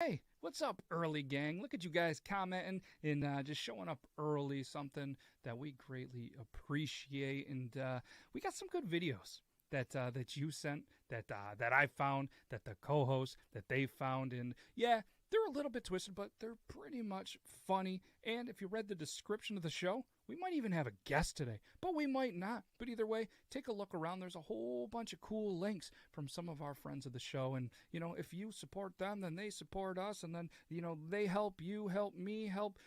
Hey, what's up, early gang? Look at you guys commenting and just showing up early, something that we greatly appreciate. And we got some good videos that you sent, that I found, that the co-hosts that they found, and yeah, they're a little bit twisted, but they're pretty much funny. And if you read the description of the show, we might even have a guest today, but we might not. But either way, take a look around. There's a whole bunch of cool links from some of our friends of the show. And, if you support them, then they support us. And then, they help you, help me, help,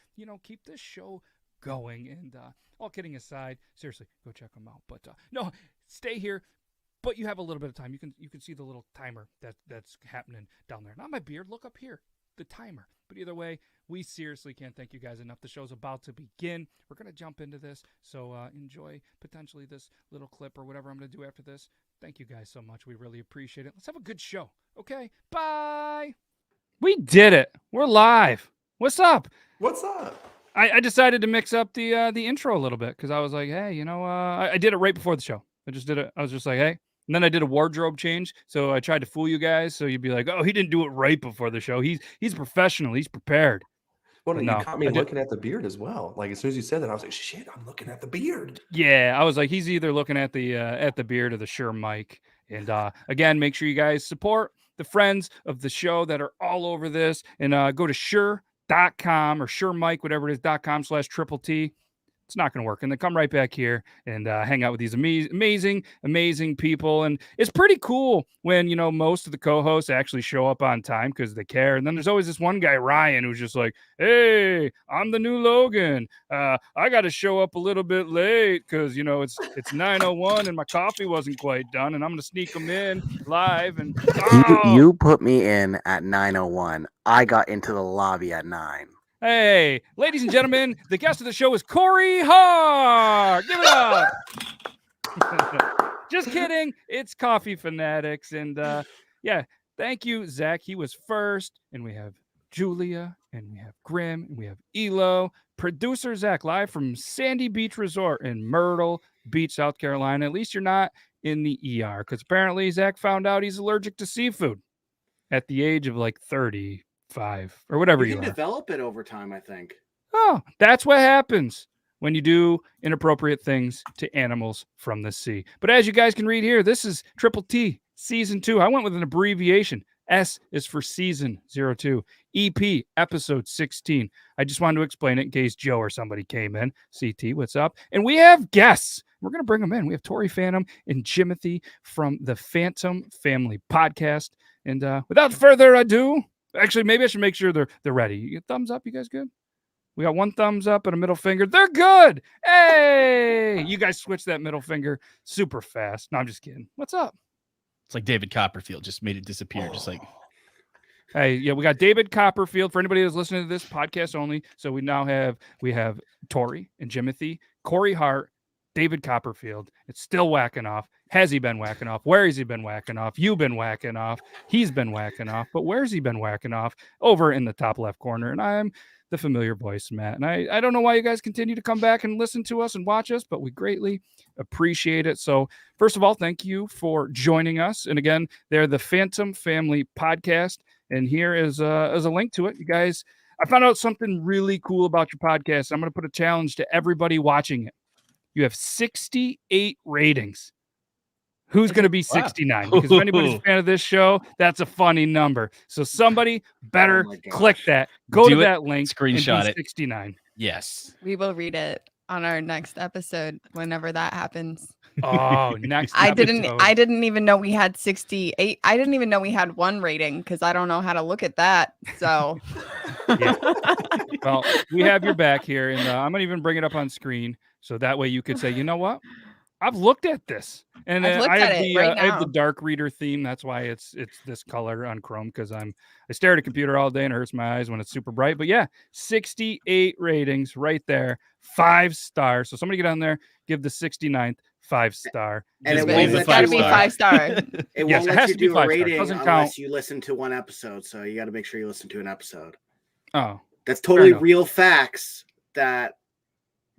keep this show going. And all kidding aside, seriously, go check them out. But no, stay here. But you have a little bit of time. You can see the little timer that's happening down there. Not my beard. Look up here, the timer. But either way, we seriously can't thank you guys enough. The show's about to begin. We're going to jump into this, so enjoy potentially this little clip or whatever I'm going to do after this. Thank you guys so much. We really appreciate it. Let's have a good show, okay? Bye! We did it. We're live. What's up? What's up? I decided to mix up the intro a little bit because I was like, hey, I did it right before the show. I just did it. I was just like, hey. And then I did a wardrobe change, so I tried to fool you guys. So you'd be like, "Oh, he didn't do it right before the show. He's professional. He's prepared." Well, But you no, caught me looking at the beard as well. Like as soon as you said that, I was like, "Shit, I'm looking at the beard." Yeah, I was like, he's either looking at the beard or the Sure mic. And again, make sure you guys support the friends of the show that are all over this, and go to sure.com or Sure Mike, whatever it is, .com/triple T. It's not going to work. And then come right back here and hang out with these amazing people. And it's pretty cool when, most of the co-hosts actually show up on time because they care. And then there's always this one guy, Ryan, who's just like, hey, I'm the new Logan. I got to show up a little bit late because, it's 9:01 and my coffee wasn't quite done. And I'm going to sneak them in live. And You put me in at 9:01. I got into the lobby at 9. Hey, ladies and gentlemen, the guest of the show is Corey Hart. Give it up. Just kidding. It's Coffee Fanatics. And yeah, thank you, Zach. He was first. And we have Julia, and we have Grim, and we have Elo. Producer Zach, live from Sandy Beach Resort in Myrtle Beach, South Carolina. At least you're not in the ER, because apparently Zach found out he's allergic to seafood at the age of like 35 or whatever you can are. Develop it over time, I think. Oh, that's what happens when you do inappropriate things to animals from the sea. But as you guys can read here, this is Triple T Season 2. I went with an abbreviation. S is for Season 02. EP, Episode 16. I just wanted to explain it in case Joe or somebody came in. CT, what's up? And we have guests. We're going to bring them in. We have Tori Phantom and Jimothy from the Phantom Family Podcast. And without further ado, actually, maybe I should make sure they're ready. You get thumbs up? You guys good? We got one thumbs up and a middle finger. They're good. Hey, you guys switched that middle finger super fast. No, I'm just kidding. What's up? It's like David Copperfield just made it disappear. Just like, hey, yeah, we got David Copperfield for anybody that's listening to this podcast only. So we have Tori and Jimothy, Corey Hart, David Copperfield. It's still whacking off. Has he been whacking off? Where has he been whacking off? You've been whacking off. He's been whacking off. But where's he been whacking off? Over in the top left corner. And I'm the familiar voice, Matt. And I don't know why you guys continue to come back and listen to us and watch us, but we greatly appreciate it. So first of all, thank you for joining us. And again, they're the Phantom Family Podcast. And here is a link to it. You guys, I found out something really cool about your podcast. I'm going to put a challenge to everybody watching it. You have 68 ratings. Who's going to be 69? Because if anybody's a fan of this show, that's a funny number. So somebody better click that. Go to that link. Screenshot it. 69. Yes. We will read it on our next episode whenever that happens. Oh, next I episode. I didn't even know we had 68. I didn't even know we had one rating because I don't know how to look at that. So yeah. Well, we have your back here, and I'm going to even bring it up on screen. So that way you could say, you know what? I've looked at this, and I have the dark reader theme. That's why it's this color on Chrome, because I stare at a computer all day and it hurts my eyes when it's super bright. But yeah, 68 ratings right there, 5 stars. So somebody get on there, give the 69th 5-star. And it's got to be 5-star. It won't let you do a rating unless you listen to one episode. So you got to make sure you listen to an episode. Oh, that's totally real facts that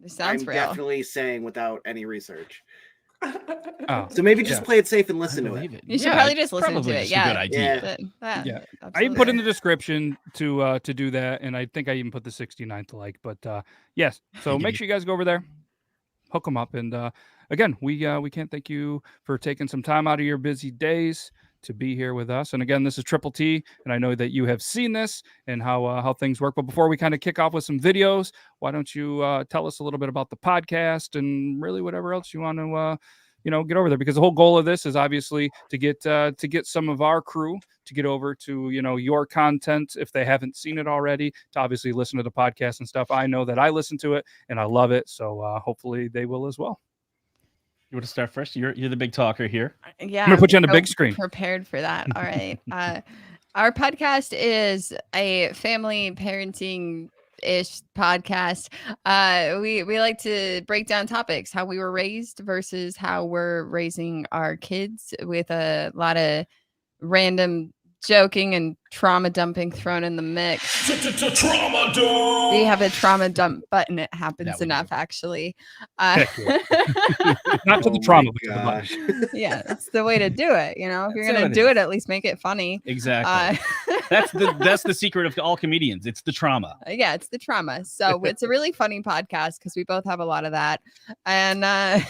it sounds I'm real. definitely saying without any research. Oh, So maybe just yeah. play it safe and I listen to it. believe it. You should Yeah, probably it's just listen to probably it. just Yeah. a good idea. Yeah. I even Absolutely. put in the description to do that, and I think I even put the 69th like. But yes, so make sure you guys go over there, hook them up, and again, we can't thank you for taking some time out of your busy days to be here with us. And again, this is Triple T, and I know that you have seen this and how things work. But before we kind of kick off with some videos, why don't you tell us a little bit about the podcast and really whatever else you want to get over there, because the whole goal of this is obviously to get some of our crew to get over to your content if they haven't seen it already, to obviously listen to the podcast and stuff. I know that I listen to it and I love it, so hopefully they will as well. You want to start first? You're the big talker here. Yeah, I'm gonna put you on the so big screen. Prepared for that. All right. Our podcast is a family parenting ish podcast. We like to break down topics, how we were raised versus how we're raising our kids, with a lot of random joking and trauma dumping thrown in the mix. Trauma dump. We have a trauma dump button. It That happens we enough, do. actually. Heck Not to the Oh trauma, my but to the button. gosh. Yeah, that's the way to do it. If you're That's gonna how it do is. it, at least make it funny. Exactly. That's the secret of all comedians. It's the trauma. Yeah, it's the trauma. So it's a really funny podcast because we both have a lot of that, and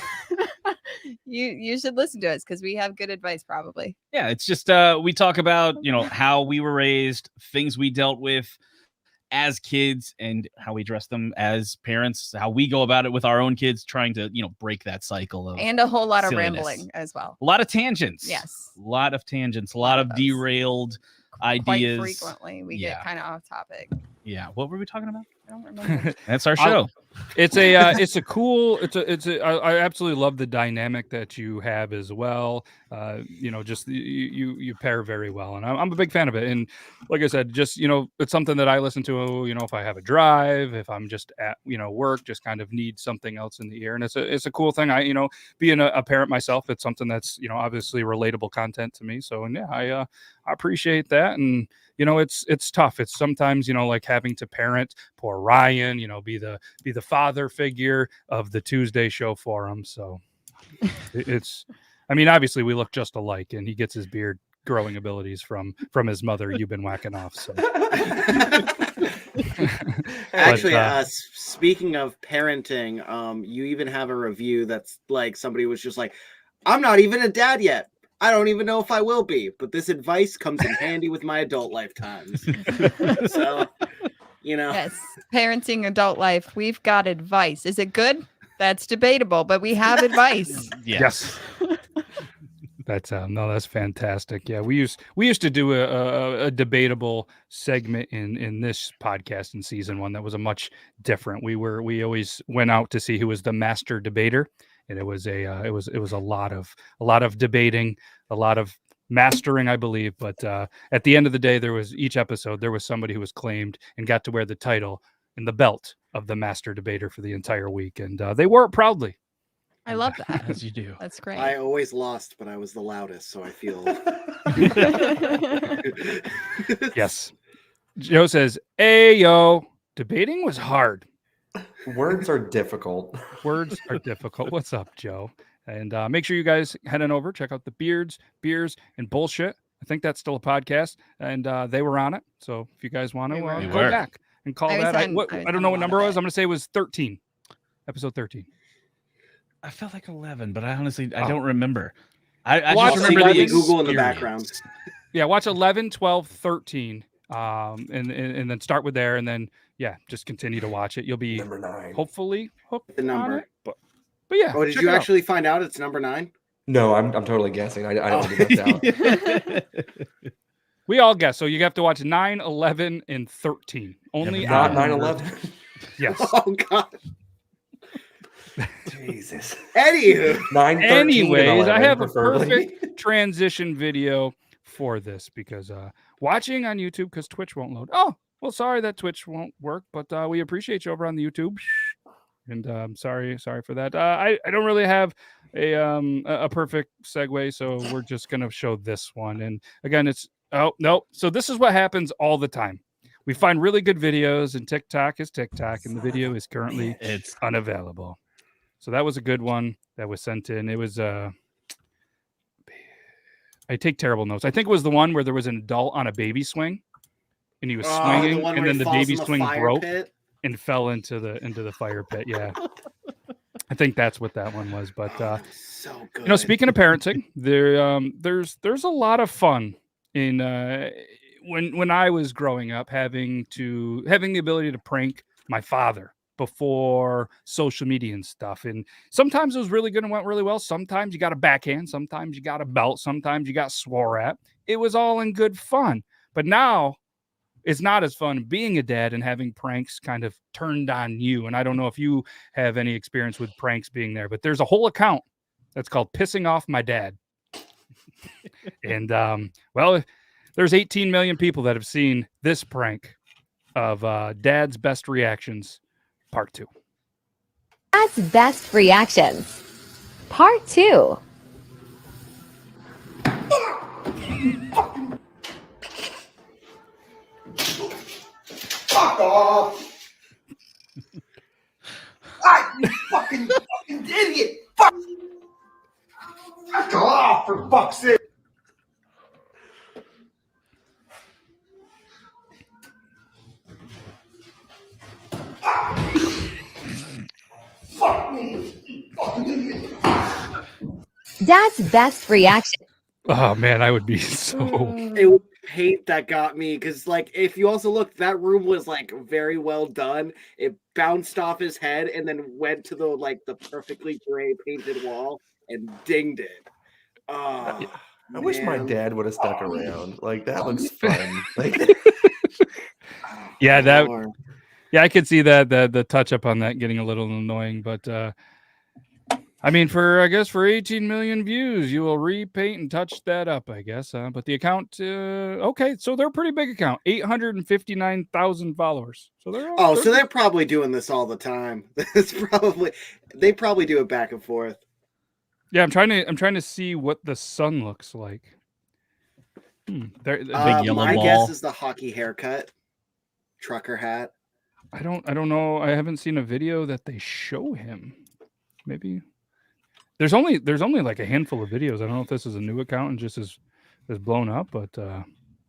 you should listen to us because we have good advice, probably. Yeah, it's just we talk about how we were raised, things we dealt with as kids, and how we address them as parents, how we go about it with our own kids, trying to break that cycle of And a whole lot of silliness. rambling as well. A lot of tangents. Yes. A lot of tangents, a lot of those. derailed Quite ideas. frequently, we get kind of off topic. Yeah. What were we talking about? I don't remember. That's our show. I absolutely love the dynamic that you have as well. Just you pair very well, and I'm a big fan of it. And like I said, just it's something that I listen to. If I have a drive, if I'm just at work, just kind of need something else in the ear, and it's a cool thing. Being a parent myself, it's something that's obviously relatable content to me. So and yeah, I appreciate that. And it's tough. It's sometimes like having to parent poor Ryan, be the father figure of the Tuesday show for him. So it's obviously we look just alike, and he gets his beard growing abilities from his mother. You've been whacking off. So Actually, speaking of parenting, you even have a review that's like somebody was just like, I'm not even a dad yet. I don't even know if I will be, but this advice comes in handy with my adult lifetimes. So, Yes, parenting adult life. We've got advice. Is it good? That's debatable, but we have advice. yes. That's that's fantastic. Yeah, we used to do a debatable segment in this podcast in season 1 that was a much different. We always went out to see who was the master debater, and it was a lot of debating, a lot of mastering, I believe. But at the end of the day, each episode there was somebody who was claimed and got to wear the title and the belt of the master debater for the entire week, and they wore it proudly. I love that. As you do. That's great. I always lost, but I was the loudest, so I feel. Yes. Joe says, "Ayo, debating was hard. Words are difficult. Words are difficult." What's up, Joe? And make sure you guys head on over, check out the Beards, Beers, and Bullshit. I think that's still a podcast, and they were on it. So if you guys want to They were. They go were. back and call I was that, on- I I was don't on know a what lot number of it was. it. I'm going to say it was 13, episode 13. I felt like 11, but I honestly Oh. don't remember. I Watch just remember the Google in the experience. background. Yeah, watch 11, 12, 13, and then start with there, and then just continue to watch it. You'll be Number 9. hopefully hooked The number. on it. But yeah. Oh, did check you it out. actually find out it's number 9? No, I'm totally guessing. I don't do that out. We all guess. So you have to watch 9, 11, and 13. Only Not on 9/11. Yes. Oh God. Jesus. Anywho, 9, 13, and Anyways, 11, I have a preferably. perfect transition video for this because watching on YouTube, because Twitch won't load. Oh, well, sorry that Twitch won't work, but we appreciate you over on the YouTube. And I'm sorry for that. I don't really have a perfect segue, so we're just gonna show this one. And again, it's so this is what happens all the time. We find really good videos, and TikTok is TikTok, and the video is currently It's unavailable. So that was a good one. that was sent in. It was I take terrible notes. I think it was the one where there was an adult on a baby swing, and he was swinging, the one and where then he the falls baby in the swing fire broke pit? and fell into the fire pit. Yeah, I think that's what that one was. But That was so good. you know, speaking of parenting, there's a lot of fun in when I was growing up, having the ability to prank my father before social media and stuff. And sometimes it was really good and went really well. Sometimes you got a backhand, sometimes you got a belt, sometimes you got swore at. It was all in good fun. But now it's not as fun being a dad and having pranks kind of turned on you. And I don't know if you have any experience with pranks being there, but there's a whole account that's called Pissing Off My Dad. And well, there's 18 million people that have seen this prank of Dad's Best Reactions Part 2. Dad's Best Reactions Part 2. Fuck off! You fucking idiot! Fuck off, for fuck's sake! Fuck me, you fucking idiot! Dad's Best Reaction. Oh man, I would be so. It was hate that got me because, like, if you also look, that room was like very well done. It bounced off his head and then went to the perfectly gray painted wall and dinged it. Oh, I wish my man. dad would have stuck around. Like, that looks fun. Like, Yeah, that. Lord. Yeah, I could see that the touch up on that getting a little annoying, but I mean, I guess for 18 million views, you will repaint and touch that up, I guess. But the account, okay, so they're a pretty big account, 859,000 followers. So So they're probably doing this all the time. They probably do it back and forth. Yeah, I'm trying to see what the sun looks like. Big yellow my ball. guess is the hockey haircut, trucker hat. I don't know. I haven't seen a video that they show him. Maybe there's only like a handful of videos. I don't know if this is a new account and just is blown up, but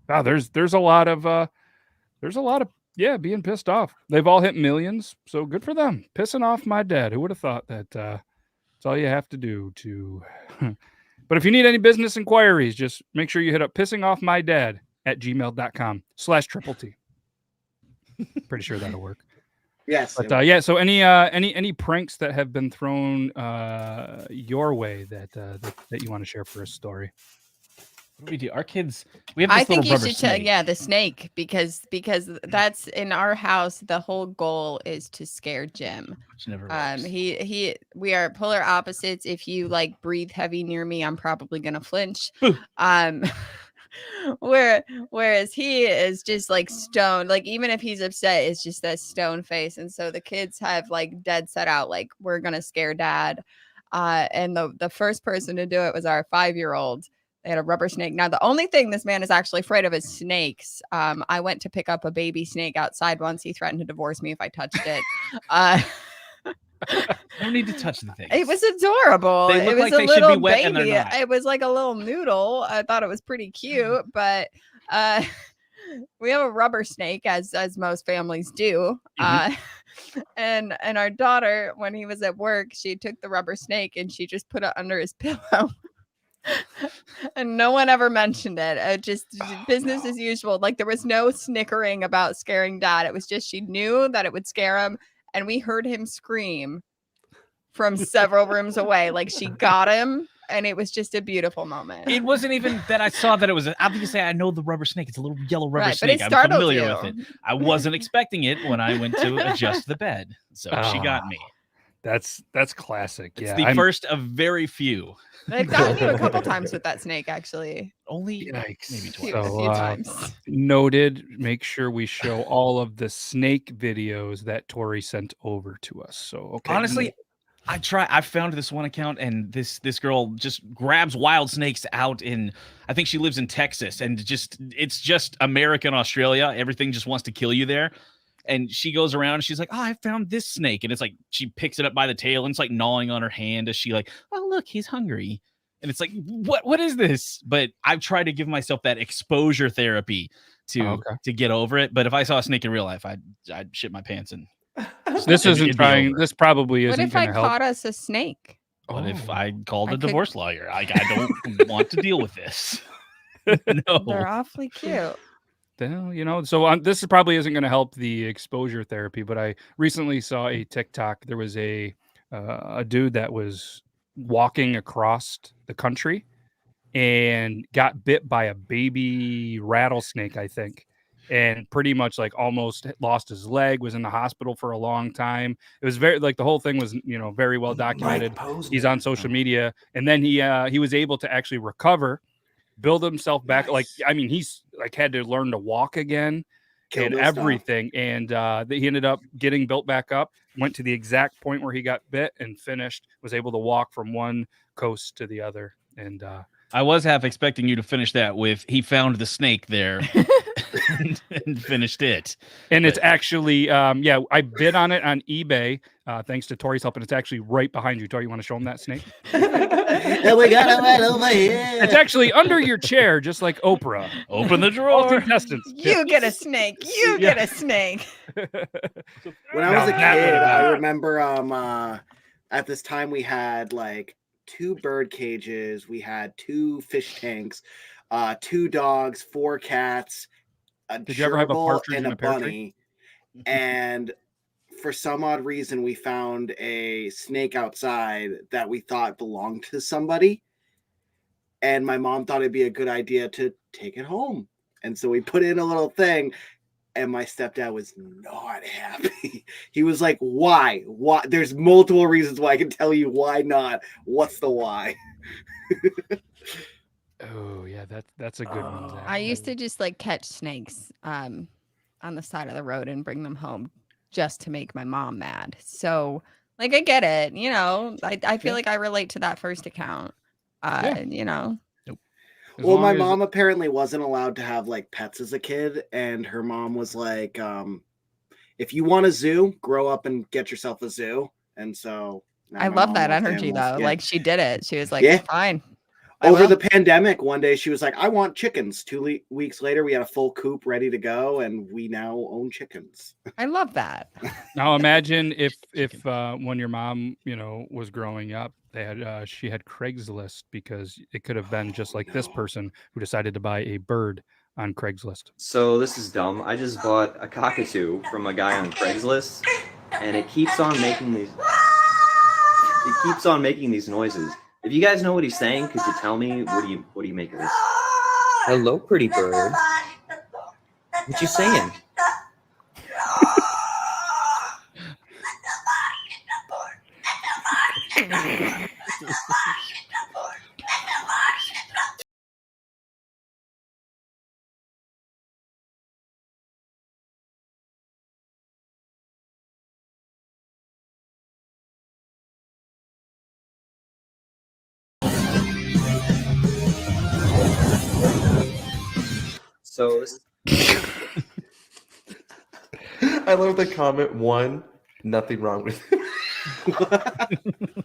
there's a lot of being pissed off. They've all hit millions, so good for them. Pissing off my dad. Who would have thought that? That's all you have to do to. But if you need any business inquiries, just make sure you hit up pissingoffmydad@gmail.com/TTT. Pretty sure that'll work. Yes. But yeah, so any pranks that have been thrown your way that you want to share for a story? What do we do? Our kids, we have this I think little you rubber should tell, snake. yeah, the snake, because that's in our house. The whole goal is to scare Jim. Which never works. We are polar opposites. If you like breathe heavy near me, I'm probably gonna flinch. Boo. Whereas he is just like stone. Like even if he's upset, it's just that stone face. And so the kids have like dead set out, like we're gonna scare Dad. And the first person to do it was our 5-year-old. They had a rubber snake. Now, the only thing this man is actually afraid of is snakes. I went to pick up a baby snake outside once. He threatened to divorce me if I touched it. I don't need to touch the thing. It was adorable. They look it was like a they should little be wet and they're baby. not. It was like a little noodle. I thought it was pretty cute, but we have a rubber snake, as most families do. And our daughter, when he was at work, she took the rubber snake and she just put it under his pillow. And no one ever mentioned it. Just business as usual. Like there was no snickering about scaring Dad. It was just she knew that it would scare him, and we heard him scream from several rooms away. Like she got him, and it was just a beautiful moment. It wasn't even that I saw that it was. Obviously, I know the rubber snake. It's a little yellow rubber Right, but snake. it I'm startled familiar you. with it. I wasn't expecting it when I went to adjust the bed, so she got me. That's classic. It's Yeah, the first of very few. They've gotten you a couple times with that snake, actually. Only Yikes. maybe A twice. few times. Noted. Make sure we show all of the snake videos that Tori sent over to us. So okay. Honestly, I found this one account, and this girl just grabs wild snakes out in, I think she lives in Texas, and it's just America and Australia. Everything just wants to kill you there. And she goes around and she's like, oh, I found this snake. And it's like, she picks it up by the tail and it's like gnawing on her hand as she like, oh, look, he's hungry. And it's like, what is this? But I've tried to give myself that exposure therapy to get over it. But if I saw a snake in real life, I'd shit my pants. And this isn't trying. This probably isn't. What if I help. caught us a snake? What if I called a divorce lawyer? I don't want to deal with this. No. They're awfully cute. Well, so this probably isn't going to help the exposure therapy, but I recently saw a TikTok. There was a dude that was walking across the country and got bit by a baby rattlesnake, I think, and pretty much like almost lost his leg, was in the hospital for a long time. It was very like the whole thing was, very well documented. He's on social media, and then he was able to actually recover, build himself back. Like, I mean, he's like had to learn to walk again and everything. And he ended up getting built back up, went to the exact point where he got bit and finished, was able to walk from one coast to the other. And I was half expecting you to finish that with, he found the snake there and finished it. And it's actually, I bid on it on eBay. Thanks to Tori's help. And it's actually right behind you. Tori, you want to show him that snake? And we got it right over here. It's actually under your chair, just like Oprah. Open the drawer. All contestants. You get a snake. You get a snake. When I was a kid, I remember at this time we had like 2 bird cages, we had 2 fish tanks, 2 dogs, 4 cats, a gerbil, and a bunny. And for some odd reason, we found a snake outside that we thought belonged to somebody. And my mom thought it'd be a good idea to take it home. And so we put in a little thing, and my stepdad was not happy. He was like, why? Why? There's multiple reasons why. I can tell you why not. What's the why? Oh, yeah, that's a good one. I used to just like catch snakes on the side of the road and bring them home just to make my mom mad. So like, I get it. I feel like I relate to that first account. Well, my mom apparently wasn't allowed to have like pets as a kid, and her mom was like, if you want a zoo, grow up and get yourself a zoo. And so I love that energy though. Yeah. Like she did it. She was like, fine. Over the pandemic, one day she was like, I want chickens. 2 weeks later, we had a full coop ready to go, and we now own chickens. I love that. Now imagine if when your mom, was growing up, she had Craigslist, because it could have been just like this person who decided to buy a bird on Craigslist. So this is dumb. I just bought a cockatoo from a guy on Craigslist, and it keeps on making these noises. If you guys know what he's saying, could you tell me what do you make of this? Hello, pretty bird. What you saying? So this I love the comment 1, nothing wrong with him.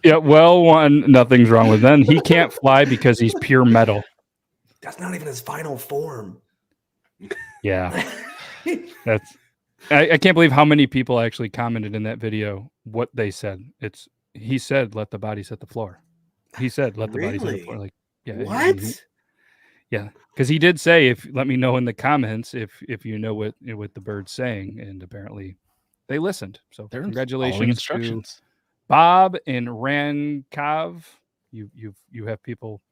Yeah, well, 1, nothing's wrong with him. He can't fly because he's pure metal. That's not even his final form. Yeah. I can't believe how many people actually commented in that video what they said. He said, let the body set the floor. He said, let the body set the floor. Like, yeah. What? Yeah, because he did say, let me know in the comments if you know what the bird's saying, and apparently they listened. So congratulations to Bob and Rankov. You have people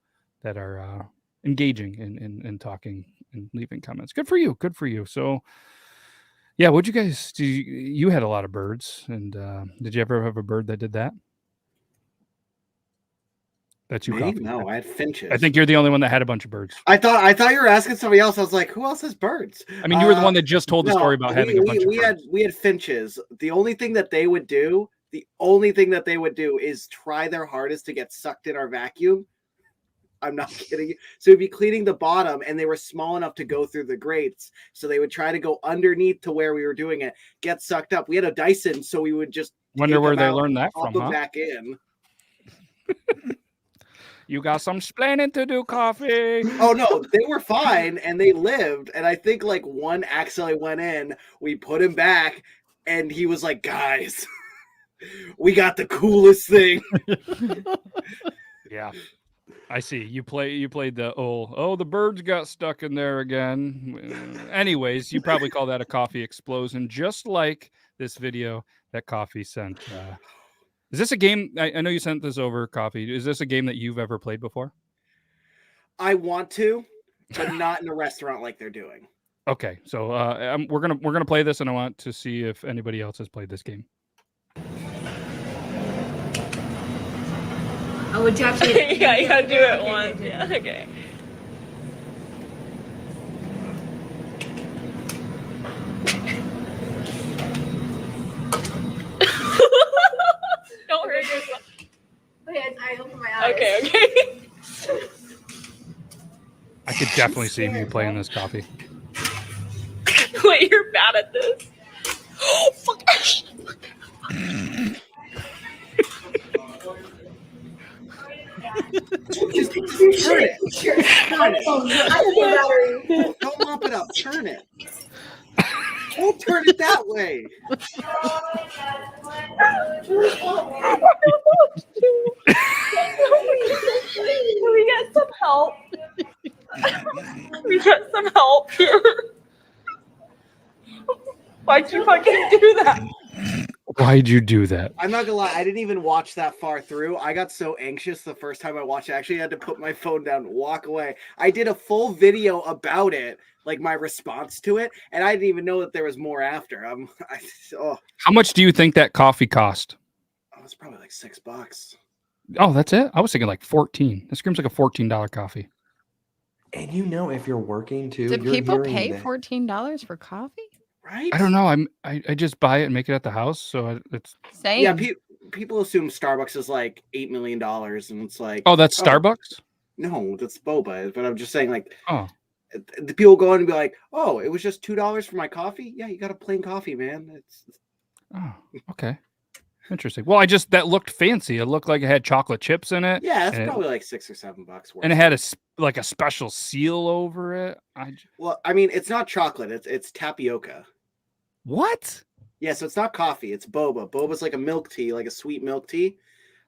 that are engaging and talking and leaving comments. Good for you. Good for you. So yeah, what'd you guys do? You had a lot of birds, and did you ever have a bird that did that? That you copied? No, I had finches. I think you're the only one that had a bunch of birds. I thought you were asking somebody else. I was like, who else has birds? I mean, you were the one that just told the story about having a bunch of birds. We had finches. The only thing that they would do is try their hardest to get sucked in our vacuum. I'm not kidding you. So we'd be cleaning the bottom, and they were small enough to go through the grates. So they would try to go underneath to where we were doing it, get sucked up. We had a Dyson, so we would just Wonder where they learned that pop from, them huh? back in. You got some splaining to do, coffee. Oh no, they were fine and they lived. And I think like one accidentally went in. We put him back, and he was like, "Guys, we got the coolest thing." Yeah, I see. You played the the birds got stuck in there again. Anyways, you probably call that a coffee explosion, just like this video that Coffee sent. Is this a game? I know you sent this over, Coffee. Is this a game that you've ever played before? I want to, but not in a restaurant like they're doing. Okay, so we're gonna play this, and I want to see if anybody else has played this game. Oh, would you have to? Yeah, you gotta do it once. Yeah, okay. Don't hurt yourself. Wait, I open my eyes. Okay. I could definitely see you playing this, Coffee. Wait, you're bad at this. Oh, fuck. Just turn it. Turn it. Don't mop it up. Turn it. Don't turn it that way. We get some help. We get some help here. Why'd you fucking do that? Why'd you do that? I'm not gonna lie, I didn't even watch that far through. I got so anxious the first time I watched it. I actually had to put my phone down and walk away. I did a full video about it, like my response to it, and I didn't even know that there was more after. How much do you think that coffee cost? Oh, it's probably like $6. Oh, that's it? I was thinking like 14. This screams like a $14 coffee. And you know, if you're working too, Do you're people hearing pay that- $14 for coffee? Right? I don't know. I just buy it and make it at the house, so it's Same. Yeah, people assume Starbucks is like $8 million, and it's like, oh, that's Starbucks? No, that's boba. But I'm just saying, like, oh, the people go in and be like, oh, it was just $2 for my coffee. Yeah, you got a plain coffee, man. Oh, okay. Interesting. Well, that looked fancy. It looked like it had chocolate chips in it. Yeah, it's probably like $6 or $7 worth. And it had a special seal over it. Well, I mean, it's not chocolate. It's tapioca. What? Yeah, so it's not coffee. It's boba. Boba's like a milk tea, like a sweet milk tea.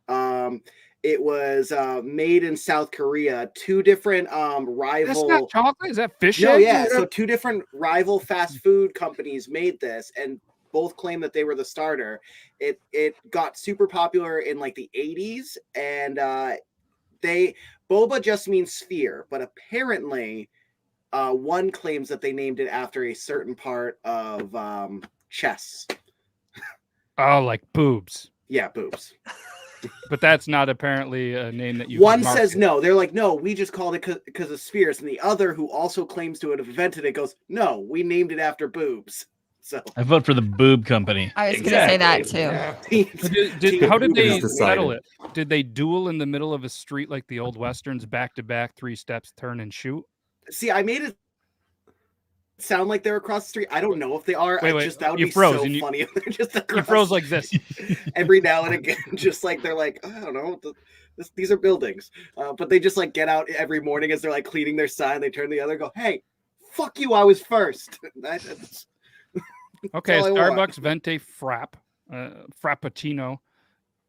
It was made in South Korea. Two different rival. That's not chocolate. Is that fish? No, eggs? yeah. So two different rival fast food companies made this, and both claim that they were the starter. It got super popular in like the 80s, and boba just means sphere, but apparently one claims that they named it after a certain part of chess. Oh, like boobs. Yeah, boobs. But that's not apparently a name that you. One says no. They're like, no, we just called it because of spheres. And the other, who also claims to have invented it, goes, no, we named it after boobs. So I vote for the boob company. I was going to say that too. How did they settle it? Did they duel in the middle of a street like the old westerns, back to back, 3 steps, turn and shoot? See, I made it sound like they're across the street. I don't know if they are. Wait, just that would you be froze, so and funny if they're just across. You froze like this every now and again, just like they're like, I don't know. These are buildings, but they just like get out every morning as they're like cleaning their sign. They turn to the other, go, "Hey, fuck you! I was first." Okay, a Starbucks Venti Frappuccino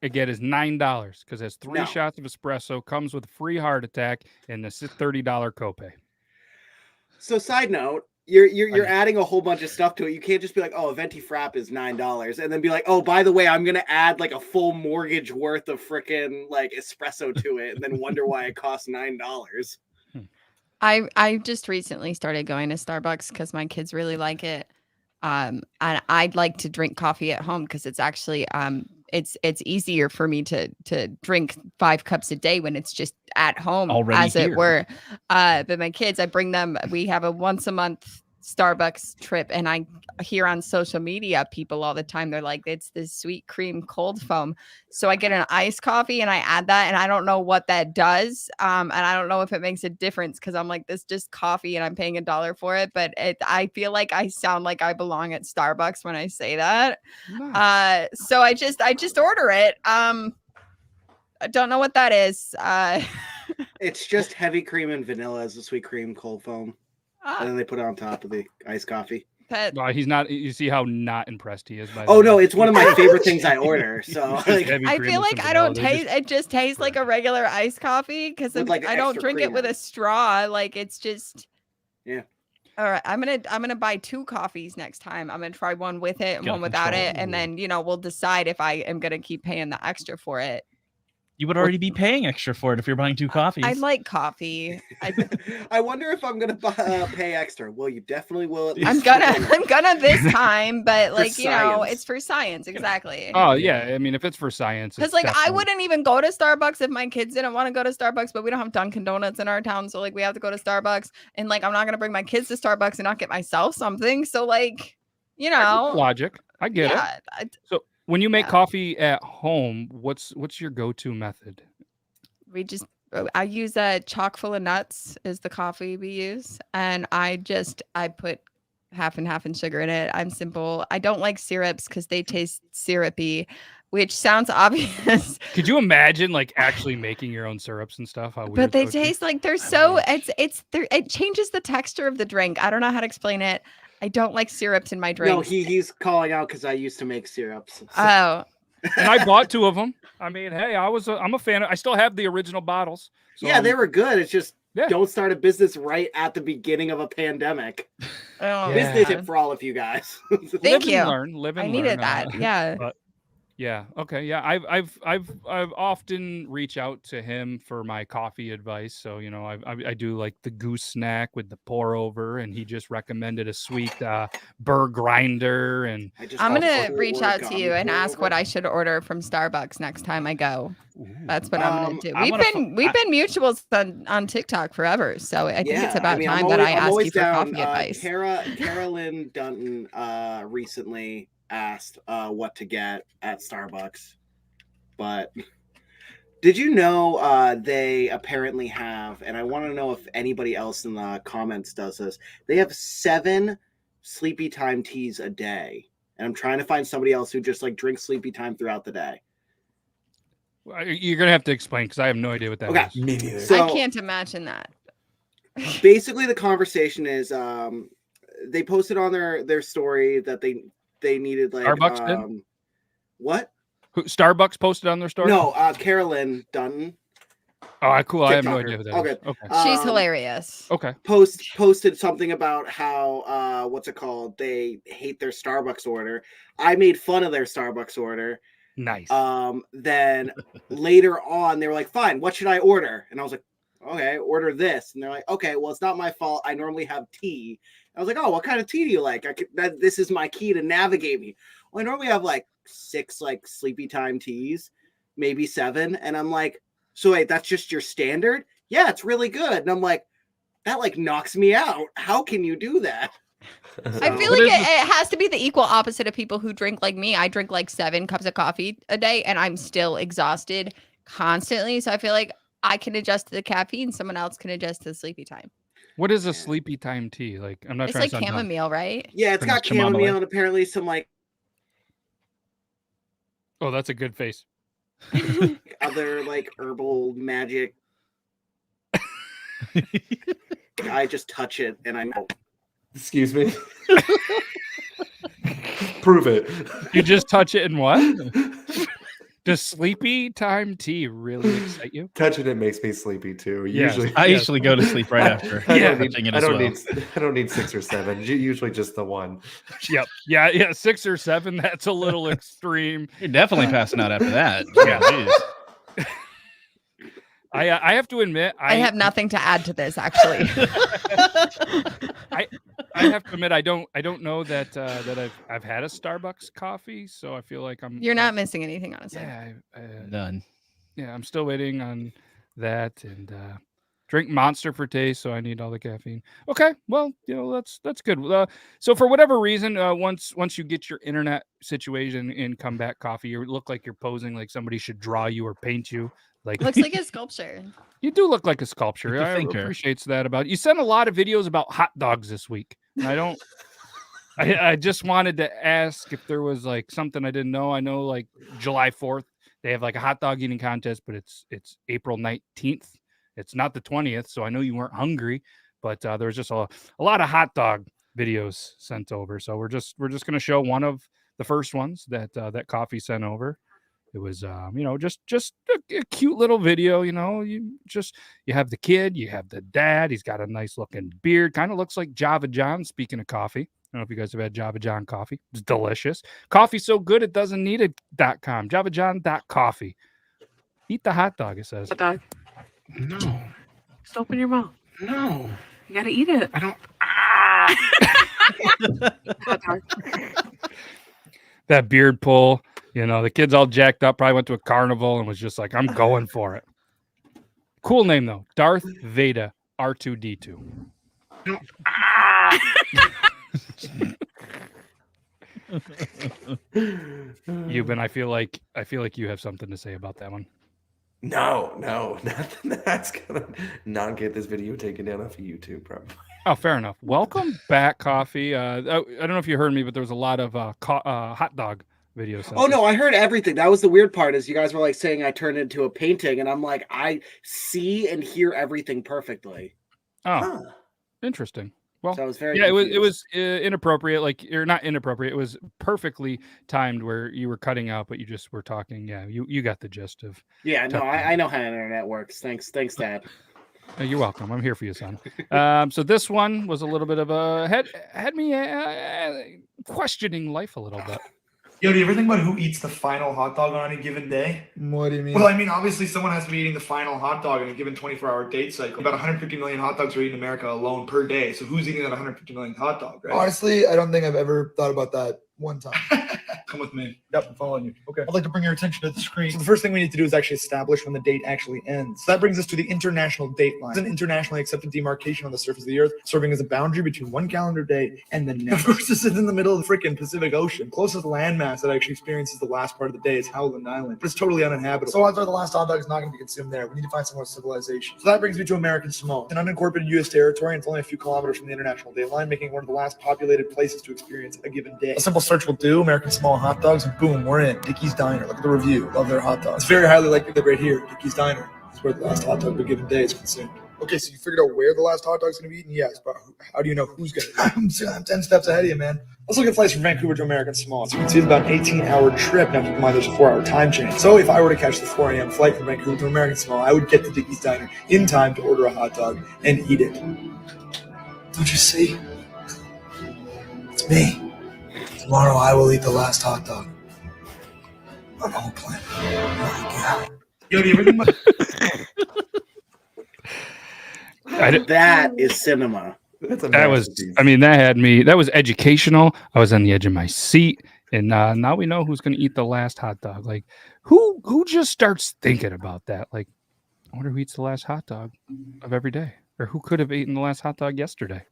again is $9 because it has 3 shots of espresso, comes with a free heart attack, and this is $30 copay. So, side note, you're adding a whole bunch of stuff to it. You can't just be like, "Oh, a Venti Frap is $9," and then be like, "Oh, by the way, I'm gonna add like a full mortgage worth of freaking like espresso to it," and then wonder why it costs $9. I just recently started going to Starbucks because my kids really like it. And I'd like to drink coffee at home because it's actually it's easier for me to drink 5 cups a day when it's just at home, Already as here. it were. But my kids, I bring them. We have a once a month Starbucks trip, and I hear on social media people all the time, they're like, it's this sweet cream cold foam. So I get an iced coffee and I add that, and I don't know what that does. And I don't know if it makes a difference, because I'm like, this just coffee and I'm paying $1 for it. But I feel like I sound like I belong at Starbucks when I say that. Nice. So I just order it. I don't know what that is. It's just heavy cream and vanilla as a sweet cream cold foam. And then they put it on top of the iced coffee. He's not. You see how not impressed he is by Oh that? no, it's one of my favorite things I order. So like, Heavy I cream feel with like some I don't vanilla. They're taste. It just tastes like a regular iced coffee, because With, like, I don't extra drink it cream with in a it. straw. Like, it's just. Yeah. All right, I'm gonna buy 2 coffees next time. I'm gonna try one with it and Got one without control. it, and then we'll decide if I am gonna keep paying the extra for it. You would already be paying extra for it if you're buying 2 coffees. I like coffee. I wonder if I'm gonna pay extra. Well, you definitely will. At least I'm gonna this time, but For like science. it's for science, exactly. Oh yeah, I mean, if it's for science, Because it's like I definitely- wouldn't even go to Starbucks if my kids didn't want to go to Starbucks, but we don't have Dunkin' Donuts in our town, so like we have to go to Starbucks, and like I'm not gonna bring my kids to Starbucks and not get myself something. So like, logic. I get yeah, it. So when you make yeah. coffee at home, what's your go-to method? I use a chock full of nuts is the coffee we use, and I put half and half and sugar in it. I'm simple. I don't like syrups because they taste syrupy, which sounds obvious. Could you imagine like actually making your own syrups and stuff? How weird But they that would be? taste like they're so it changes the texture of the drink. I don't know how to explain it. I don't like syrups in my No, drinks. he's calling out because I used to make syrups. So. Oh. And I bought 2 of them. I mean, hey, I'm a fan. I still have the original bottles. So yeah, they were good. It's just Yeah. don't start a business right at the beginning of a pandemic. Oh, Business man. tip for all of you guys. Thank Live you. and learn. Live and I learn needed on that. Yeah. But yeah. Okay. Yeah. I've often reach out to him for my coffee advice. So I do like the goose snack with the pour over, and he just recommended a sweet burr grinder. And I'm gonna reach out to you and ask what I should order from Starbucks next time I go. That's what I'm gonna do. We've been mutuals on TikTok forever, so I think it's about time that I ask you for coffee advice. Carolyn Dunton recently asked what to get at Starbucks, but did you know they apparently have, and I want to know if anybody else in the comments does this, they have 7 sleepy time teas a day, and I'm trying to find somebody else who just like drinks sleepy time throughout the day. You're gonna have to explain because I have no idea what that is. Okay. Me neither. So- I can't imagine that. Basically the conversation is they posted on their story that they needed like Starbucks did? What? Starbucks posted on their story? No, Carolyn Dunton. Oh, cool. I have no TikToker. idea what that Okay. is. Okay. She's hilarious. Okay. Posted something about how what's it called? They hate their Starbucks order. I made fun of their Starbucks order. Nice. Then later on, they were like, "Fine, what should I order?" And I was like, "Okay, order this." And they're like, "Okay, well, it's not my fault. I normally have tea." I was like, "Oh, what kind of tea do you like? This is my key to navigate me." Well, I normally have like 6 like sleepy time teas, maybe 7, and I'm like, "So wait, that's just your standard?" Yeah, it's really good. And I'm like, that like knocks me out. How can you do that? I feel like it has to be the equal opposite of people who drink like me. I drink like 7 cups of coffee a day, and I'm still exhausted constantly. So I feel like I can adjust to the caffeine. Someone else can adjust to the sleepy time. What is a sleepy time tea? Like, I'm not It's trying like to sound dumb. chamomile, right? Yeah, it's got Pronounced chamomile and apparently some like Oh, that's a good face. other like herbal magic. I just touch it and I know. Excuse me. Prove it. You just touch it and what? Does sleepy time tea really excite you? Touching it makes me sleepy too. Yes. Usually, I usually go to sleep right after. I Yeah. don't need, touching it I as don't well. need. I don't need 6 or 7. Usually just the one. Yep. Yeah. 6 or 7. That's a little extreme. You're definitely passing out after that. Yeah, geez. I have to admit, I have nothing to add to this, actually. I have to admit, I don't know that I've had a Starbucks coffee, so I feel like You're not missing anything, honestly. Yeah. None. Yeah, I'm still waiting on that, and Drink Monster for taste, so I need all the caffeine. Okay, well, that's good. So for whatever reason, once you get your internet situation in Comeback Coffee, you look like you're posing like somebody should draw you or paint you. Like Looks like a sculpture. you do look like a sculpture. Like a I thinker. appreciate that about you. Sent a lot of videos about hot dogs this week. And I don't. I just wanted to ask if there was like something I didn't know. I know like July 4th they have like a hot dog eating contest, but it's April 19th. It's not the 20th, so I know you weren't hungry, but there was just a lot of hot dog videos sent over. So we're just going to show one of the first ones that that Coffee sent over. It was just a cute little video. You have the kid, you have the dad. He's got a nice looking beard, kind of looks like Java John. Speaking of coffee, I don't know if you guys have had Java John coffee. It's delicious. Coffee's so good it doesn't need a.com. JavaJohn.coffee. Eat the hot dog, it says. Hot dog. No. Just open your mouth. No. You gotta eat it. I don't. Hot dog. That beard pull, the kid's all jacked up, probably went to a carnival and was just like, I'm going for it. Cool name, though. Darth Vader R2D2. Euban, I feel like you have something to say about that one. No, nothing that's gonna not get this video taken down off of YouTube, probably. Oh, fair enough. Welcome back, Coffee. I don't know if you heard me, but there was a lot of hot dog videos. Oh no, I heard everything. That was the weird part, is you guys were like saying I turned into a painting, and I'm like, I see and hear everything perfectly. Oh, interesting. Well, so I was very it was inappropriate, or not inappropriate. It was perfectly timed where you were cutting out, but you just were talking. Yeah, you got the gist of. Yeah, no, I know how the internet works. Thanks, Dad. You're welcome. I'm here for you, son. So this one was a little bit of a had me questioning life a little bit. Yo, do you ever think about who eats the final hot dog on any given day? What do you mean? Well, I mean, obviously someone has to be eating the final hot dog in a given 24-hour date cycle. About 150 million hot dogs are eaten in America alone per day. So who's eating that 150 million hot dog, right? Honestly, I don't think I've ever thought about that one time. Come with me. Yep, I'm following you. Okay. I'd like to bring your attention to the screen. So the first thing we need to do is actually establish when the date actually ends. So that brings us to the international date line. It's an internationally accepted demarcation on the surface of the earth, serving as a boundary between one calendar day and the next. Of course, this is in the middle of the freaking Pacific Ocean. Closest landmass that actually experiences the last part of the day is Howland Island, but it's totally uninhabitable. So odds are the last hot dog is not going to be consumed there. We need to find some more civilization. So that brings me to American Samoa, an unincorporated U.S. territory, and it's only a few kilometers from the international date line, making it one of the last populated places to experience a given day. A simple search will do. American Samoa hot dogs, and boom, we're in. Dickie's Diner. Look at the review. Love their hot dogs. It's very highly likely that right here, Dickie's Diner, is where the last hot dog of a given day is consumed. Okay, so you figured out where the last hot dog's going to be eaten? Yes, but how do you know who's going to? I'm 10 steps ahead of you, man. Let's look at flights from Vancouver to American Samoa. So you can see it's about an 18-hour trip. Now keep in mind there's a 4-hour time change. So if I were to catch the 4 a.m. flight from Vancouver to American Samoa, I would get to Dickie's Diner in time to order a hot dog and eat it. Don't you see? It's me. Tomorrow I will eat the last hot dog on the whole planet. Oh, God. Yo, do you ever think about... That is cinema. That was educational. I was on the edge of my seat, and now we know who's going to eat the last hot dog. Like, who just starts thinking about that? Like, I wonder who eats the last hot dog of every day, or who could have eaten the last hot dog yesterday.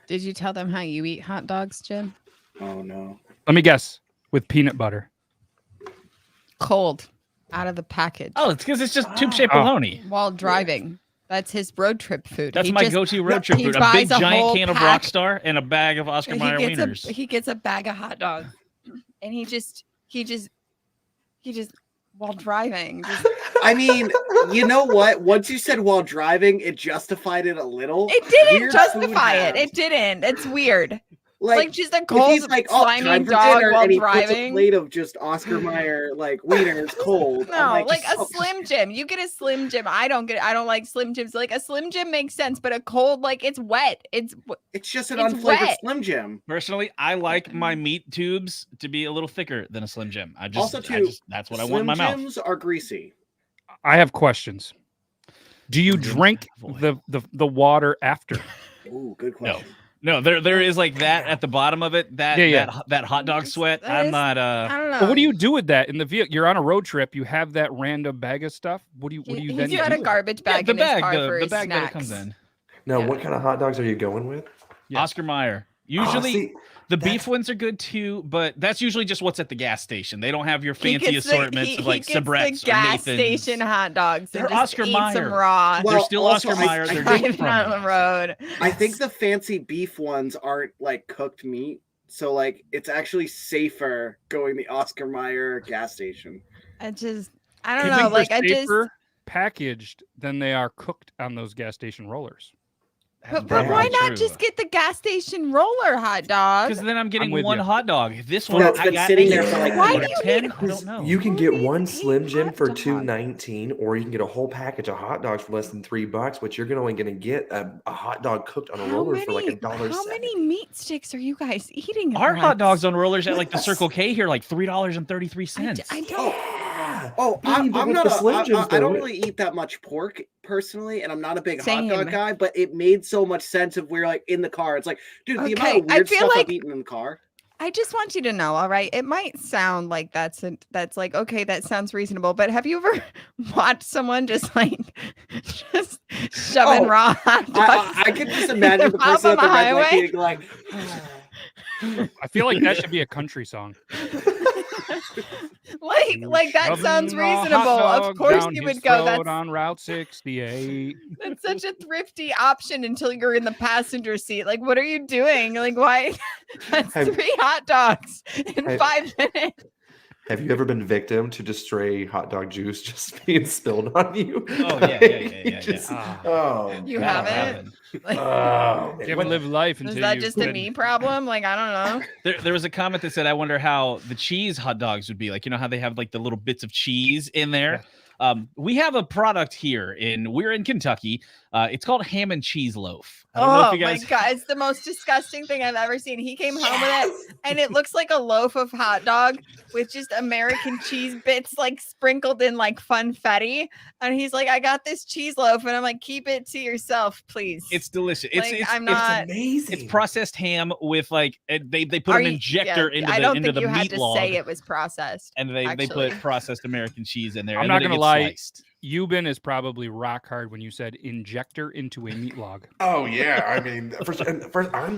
Did you tell them how you eat hot dogs, Jim? Oh no. Let me guess. With peanut butter. Cold, out of the package. Oh, it's because it's just tube-shaped bologna. While driving. That's his road trip food. That's my go-to road trip food. A big giant can of Rockstar and a bag of Oscar Mayer wieners. He gets a bag of hot dogs, and he just while driving. I mean, you know what? Once you said while driving, it justified it a little. It didn't justify it. It didn't. It's weird. Like just a cold, slimy dog while and he driving. Puts a plate of just Oscar Mayer wieners cold. No, like a Slim Jim. You get a Slim Jim. I don't like Slim Jims. Like a Slim Jim makes sense, but a cold, like it's wet. It's just an unflavored Slim Jim. Personally, I like my meat tubes to be a little thicker than a Slim Jim. That's what I want in my mouth. Slim Jims are greasy. I have questions. Do you drink the water after? Ooh, good question. No, there is like that at the bottom of it. That hot dog sweat. I'm not. I don't know. But what do you do with that in the vehicle? You're on a road trip. You have that random bag of stuff. What do you then He's do? got a garbage bag in his car for the his bag that it snacks. comes in. No, what kind of hot dogs are you going with? Oscar Mayer. Usually, see, the beef ones are good too, but that's usually just what's at the gas station. They don't have your fancy assortments of like Sabrett's the or gas Nathan's. station hot dogs. They're just Oscar eats Mayer. them raw. They're still also, Oscar Mayer. They're driving different on the road. I think the fancy beef ones aren't like cooked meat, so like it's actually safer going the Oscar Mayer gas station. I don't You know. think Like they're I just. safer packaged than they are cooked on those gas station rollers. But why not just get the gas station roller hot dog? Because then I'm getting with one you. hot dog. This one That's I been got sitting there for like Why do you 10? need- I don't know. You can get one Slim Jim for $2.19, or you can get a whole package of hot dogs for less than $3, but you're only going to get a hot dog cooked on a roller for like $1.70. How many meat sticks are you guys eating? Our at hot once? dogs on rollers at like the Circle K here, like $3.33. I don't. Oh, Yeah, I'm but with not. the Slim Jims, I don't though, really eat that much pork personally, and I'm not a big Same. hot dog guy. But it made so much sense if we're like in the car. It's like, dude, the amount Okay, of I weird feel stuff like- I've eaten in the car. I just want you to know, all right? It might sound like that's like okay, that sounds reasonable. But have you ever watched someone just like just shoving raw hot dogs? I can just imagine the Out person on at the the red light highway? being like, I feel like that should be a country song. like that sounds Shoving a hot reasonable. Of dog course down you his would go. throat That's on Route 68. That's such a thrifty option until you're in the passenger seat. Like, what are you doing? Like, why? That's Have- 3 hot dogs in have- 5 minutes. Have you ever been victim to just stray hot dog juice just being spilled on you? Oh, yeah. Just- Ah. Oh, You God. haven't? Like, Oh, You haven't lived life until is that you just a quit. me problem? Like, I don't know. There was a comment that said, I wonder how the cheese hot dogs would be like. You know how they have like the little bits of cheese in there? We have a product here we're in Kentucky. It's called ham and cheese loaf. I don't know if you guys My God, it's the most disgusting thing I've ever seen. He came home with it, and it looks like a loaf of hot dog with just American cheese bits like sprinkled in like funfetti. And he's like, I got this cheese loaf, and I'm like, keep it to yourself, please. It's delicious. Like, It's I'm not. amazing. It's processed ham with like they put Are an you- injector yeah, into I the don't into think the you had meat to log, say it was processed. and they actually. put processed American cheese in there. I'm and not then it gonna gets lie. sliced. Euban is probably rock hard when you said injector into a meat log. Oh yeah, I mean, first, I'm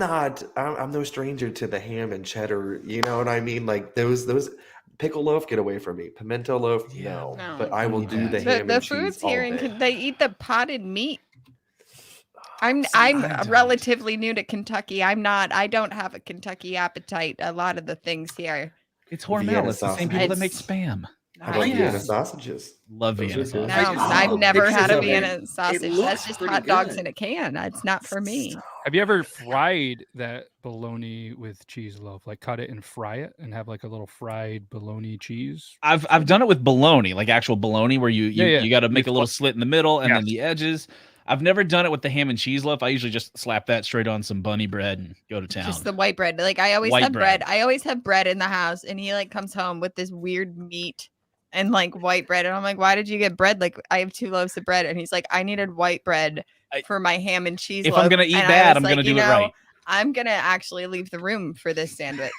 no stranger to the ham and cheddar. You know what I mean? Like those pickle loaf, get away from me. Pimento loaf, no. No. But I will do the The, ham the and foods cheese all here in day. they eat the potted meat. I'm I I'm don't. relatively new to Kentucky. I don't have a Kentucky appetite. A lot of the things here. It's Vienna Hormel. It's the same people that make It's- spam. How about Yeah. Vienna sausages? Love Those Vienna are good. No, sausage. I've saw never had a pictures of it. Vienna sausage. That's looks just pretty hot dogs good. in a can. It's not for me. Have you ever fried that bologna with cheese loaf? Like cut it and fry it and have like a little fried bologna cheese? I've done it with bologna, like actual bologna, where you Yeah. got to make You a little slit in the middle and then Yes. the edges. I've never done it with the ham and cheese loaf. I usually just slap that straight on some bunny bread and go to town. Just the white bread. Like I always White have bread. bread. I always have bread in the house, and he like comes home with this weird meat and like white bread, and I'm like, why did you get bread? Like I have 2 loaves of bread, and he's like, I needed white bread for my ham and cheese. If I'm loaf." gonna eat And I that, was I'm gonna like, do "You it know, right." I'm gonna actually leave the room for this sandwich.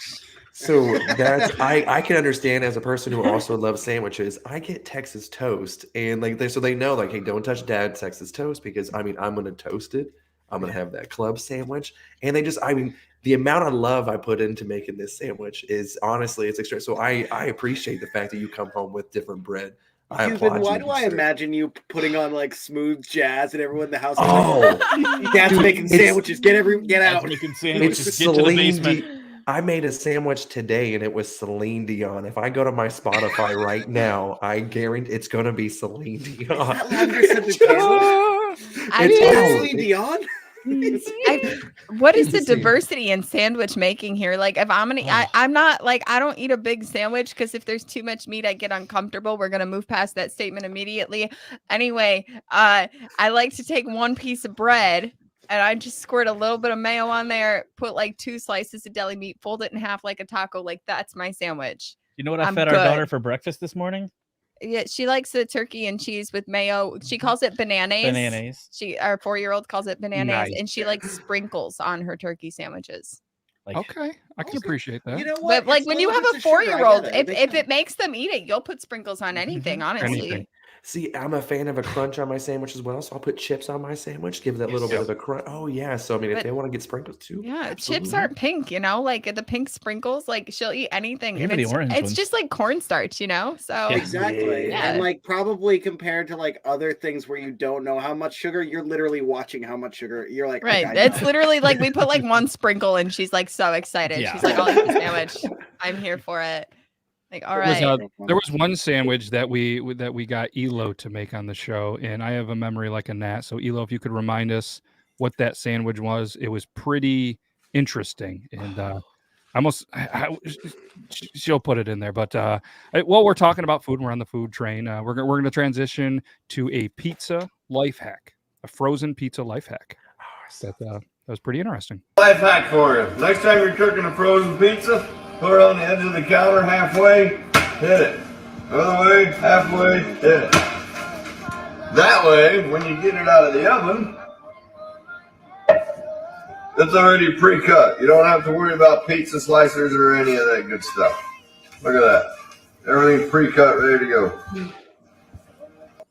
So that's I can understand as a person who also loves sandwiches. I get Texas toast, and like they know like, hey, don't touch Dad's Texas toast because I mean I'm gonna toast it. I'm gonna have that club sandwich, and the amount of love I put into making this sandwich is honestly it's extra. So I appreciate the fact that you come home with different bread. I Euban, applaud why you, do I sir. imagine you putting on like smooth jazz and everyone in the house? is Oh, like, Dad's dude, making it's- sandwiches. Get out. making It's sandwiches. Get to the Celine basement. I made a sandwich today and it was Celine Dion. If I go to my Spotify right now, I guarantee it's gonna be Celine Dion. Longer Scented Candles? I It's just- all- Celine Dion? What is the Interesting. diversity in sandwich making here? Like if I'm gonna, I'm not like I don't eat a big sandwich because if there's too much meat, I get uncomfortable. We're gonna move past that statement immediately. Anyway, I like to take 1 piece of bread and I just squirt a little bit of mayo on there, put like 2 slices of deli meat, fold it in half like a taco. Like that's my sandwich. You know what I I'm fed our good. daughter for breakfast this morning? Yeah, she likes the turkey and cheese with mayo. She calls it bananas. Bananas. Our 4-year-old calls it bananas, Nice. and she likes sprinkles on her turkey sandwiches. Like, Okay, I can appreciate that. You know what? But like It's when you little have a bits of sugar, I get 4-year-old, it. if it makes them eat it, you'll put sprinkles on anything. Honestly, Anything. See, I'm a fan of a crunch on my sandwich as well, so I'll put chips on my sandwich, give that little bit of a crunch. Oh yeah, so I mean, if But- they want to get sprinkles too, yeah, chips absolutely. aren't pink, like the pink sprinkles. Like she'll eat anything, and Maybe the orange it's ones. just like cornstarch, So Exactly. Yeah. And like probably compared to like other things where you don't know how much sugar, you're literally watching how much sugar. You're like, right. okay, I It's got it. literally like we put like one sprinkle, and she's like so excited. Yeah. She's like, "I'll eat the sandwich. I'm here for it." Like, all There was, right. there was one sandwich that we got Elo to make on the show, and I have a memory like a gnat. So Elo, if you could remind us what that sandwich was, it was pretty interesting, and she'll put it in there. But while we're talking about food, we're on the food train. We're going to transition to a pizza life hack, a frozen pizza life hack. That was pretty interesting. Life hack for you. Next time you're cooking a frozen pizza, put it on the edge of the counter halfway, hit it. Other way, halfway, hit it. That way, when you get it out of the oven, it's already pre-cut. You don't have to worry about pizza slicers or any of that good stuff. Look at that. Everything's pre-cut, ready to go.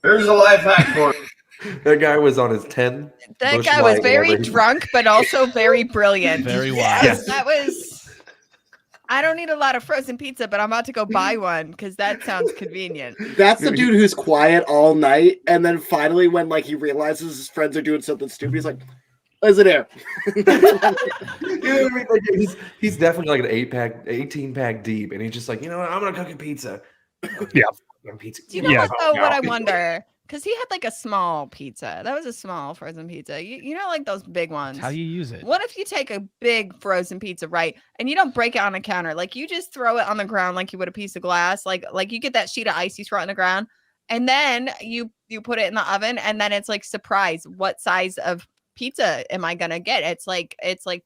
Here's a life hack for you. That guy was on his 10. That Bush guy was Light, very whatever he- drunk, but also very brilliant. Very wise. Yes, that was. I don't need a lot of frozen pizza, but I'm about to go buy one because that sounds convenient. That's the dude who's quiet all night, and then finally, when like he realizes his friends are doing something stupid, he's like, "Is it here?" You know what I mean? Like, he's definitely like an 18-pack deep, and he's just like, you know what? I'm gonna cook a pizza. Yeah. Pizza. Do you know what, though, what I wonder? Because he had like a small pizza. That was a small frozen pizza. You know, like those big ones. How you use it? What if you take a big frozen pizza, right, and you don't break it on the counter? Like you just throw it on the ground like you would a piece of glass. Like you get that sheet of ice, you throw it on the ground, and then you put it in the oven, and then it's like surprise. What size of pizza am I gonna get? It's like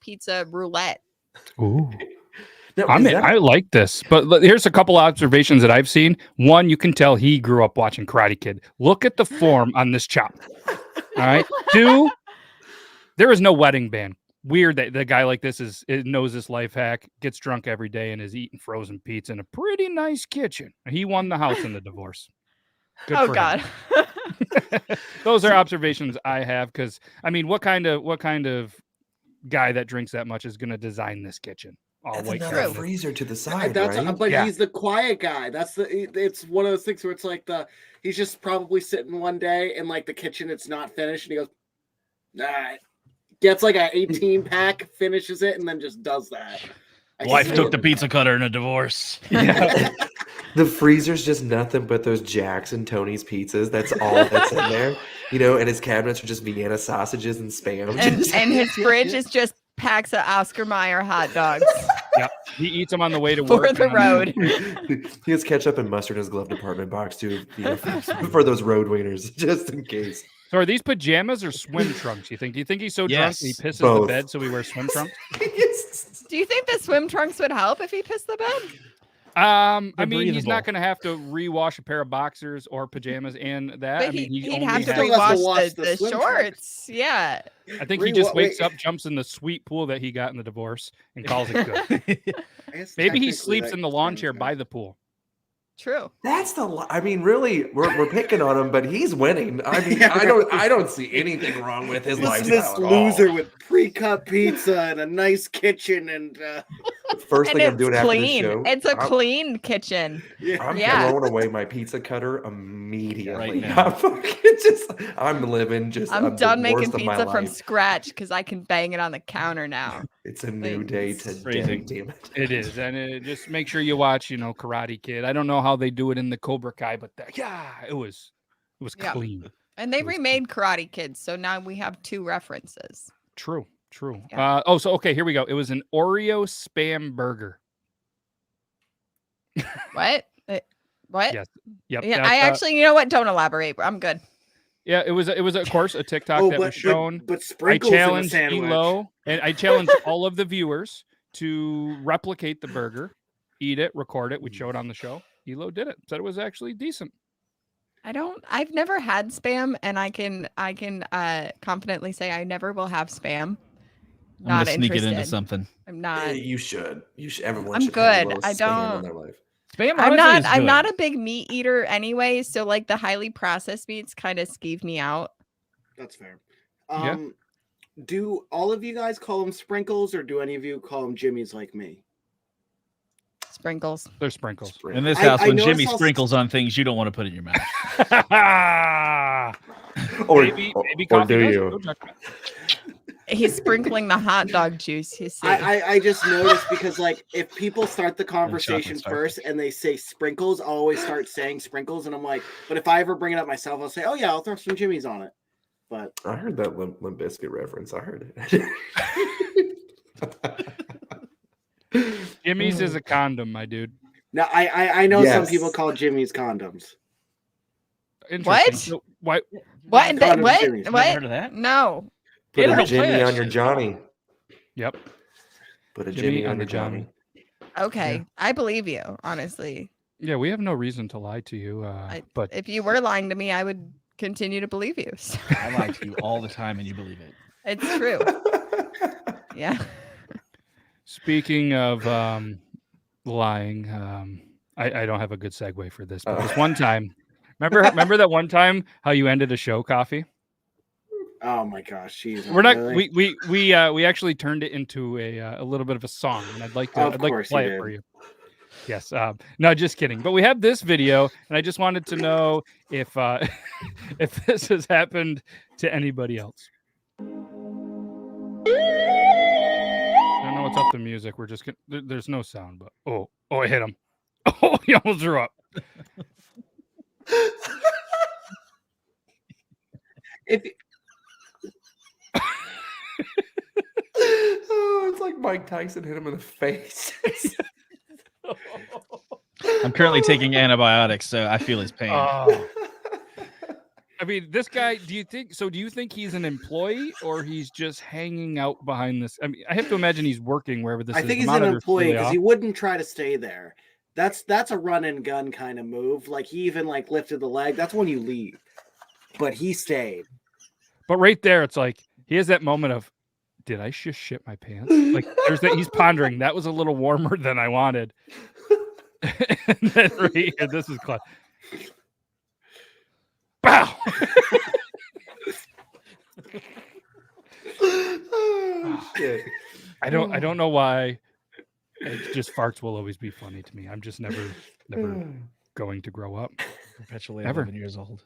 pizza roulette. Ooh. Now, I like this, but here's a couple observations that I've seen. One, you can tell he grew up watching Karate Kid. Look at the form on this chop. All right. Two, there is no wedding band. Weird that the guy like this knows this life hack, gets drunk every day, and is eating frozen pizza in a pretty nice kitchen. He won the house in the divorce. Good Oh for God. him. Those are observations I have because I mean, what kind of guy that drinks that much is going to design this kitchen? All That's white another cabinet. freezer to the side, That's right? but Yeah. he's the quiet guy. It's one of those things where it's like he's just probably sitting one day in like the kitchen, it's not finished, and he goes, nah, gets like an 18-pack, finishes it, and then just does that. Wife took the pizza cutter in a divorce. Yeah. The freezer's just nothing but those Jack's and Tony's pizzas. That's all that's in there. You know, and his cabinets are just Vienna sausages and Spam. And his fridge is just packs of Oscar Mayer hot dogs. Yep. He eats them on the way to For work. the and on road. He has ketchup and mustard in his glove department box too, you know, for those road wieners, just in case. So are these pajamas or swim trunks? You think? Do you think he's so drunk Yes. he pisses Both. the bed so he wears swim trunks? Do you think the swim trunks would help if he pissed the bed? I They're mean, he's breathable. not going to have to rewash a pair of boxers or pajamas and that. But I mean, he'd only have to still has to rewash wash the the swim shorts. Yeah. I think he Wait, just wait. wakes up, jumps in the sweet pool that he got in the divorce, and calls it good. I guess Maybe he technically sleeps that in the lawn kinda chair counts. by the pool. True. That's I mean, really, we're picking on him, but he's winning. I mean, Yeah. I don't see anything wrong with his Listen to lifestyle this at all. loser with pre-cut pizza and a nice kitchen and First And thing I'm it's doing after this clean. show, It's a I'm- clean kitchen. I'm Yeah. throwing away my pizza cutter immediately. Right now. I'm living just. I'm done the worst making of my pizza from life. scratch because I can bang it on the counter now. It's a new day today. Crazy. Damn it. It is, and just make sure you watch, Karate Kid. I don't know how they do it in the Cobra Kai, but it was Yeah. clean. And they It was remade Karate Kid, so now we have two references. True. Yeah. Okay, here we go. It was an Oreo spam burger. What? What? Yes. Yep. Yeah, that's, I actually, you know what? Don't elaborate. I'm good. Yeah, it was of course a TikTok Oh, that was shown. but I sprinkles in a challenged sandwich. Elo, and I challenged all of the viewers to replicate the burger, eat it, record it. We showed on the show. Elo did it. Said it was actually decent. I've never had Spam, and I can confidently say I never will have Spam. I'm gonna Not sneak interested. it into something. I'm not. You should. Everyone I'm should have a good. little I Spam in don't. their life. Spam, I'm honestly, not. is I'm good. not a big meat eater anyway, so like the highly processed meats kind of skeeve me out. That's fair. Yeah. Do all of you guys call them sprinkles, or do any of you call them Jimmy's like me? Sprinkles. They're sprinkles. In this house, when Jimmy noticed sprinkles on things, you don't want to put in your mouth. Or maybe or coffee do does. you? No judgment. He's sprinkling the hot dog juice. You see. I just noticed because like if people start the conversation chocolate first and they say sprinkles, I'll always start saying sprinkles, and I'm like, but if I ever bring it up myself, I'll say, oh yeah, I'll throw some Jimmy's on it. But I heard that Limp Bizkit reference. I heard it. Jimmy's is a condom, my dude. now I know some Yes. people call Jimmy's condoms. Interesting. What? So why? What? Condom What? Jimmy's. Never What? heard of that? No. Put Yeah, a no, Jimmy play that on your shit. Johnny. Yep. Put a Jimmy Jimmy on on the your Johnny. Okay, Yeah. I believe you. Honestly, Yeah, we have no reason to lie to you. But if you were lying to me, I would continue to believe you. So I lie to you all the time, and you believe it. it's true. Yeah. speaking of lying, I don't have a good segue for this. But this one time, remember that one time how you ended a show, Coffee? Oh my gosh, jeez. We're not. Really? We actually turned it into a little bit of a song, and I'd like to course play you it did. for you. Yes. No, just kidding. But we have this video, and I just wanted to know if if this has happened to anybody else. I don't know what's up the music. We're just gonna, there's no sound, but oh, I hit him. Oh, he almost threw up. If Oh, it's like Mike Tyson hit him in the face. I'm currently taking antibiotics, so I feel his pain. I mean, this guy. Do you think he's an employee or he's just hanging out behind this? I mean, I have to imagine he's working wherever this is. I think The he's an monitor's employee really because off. he wouldn't try to stay there. That's a run and gun kind of move. Like he even like lifted the leg. That's when you leave. But he stayed. But right there, it's like he has that moment of, did I just shit my pants? Like there's that he's pondering. That was a little warmer than I wanted. And then right here, this is class. Bow. Oh, shit. I don't know why. It's just farts will always be funny to me. I'm just never going to grow up. Perpetually Ever. 11 years old.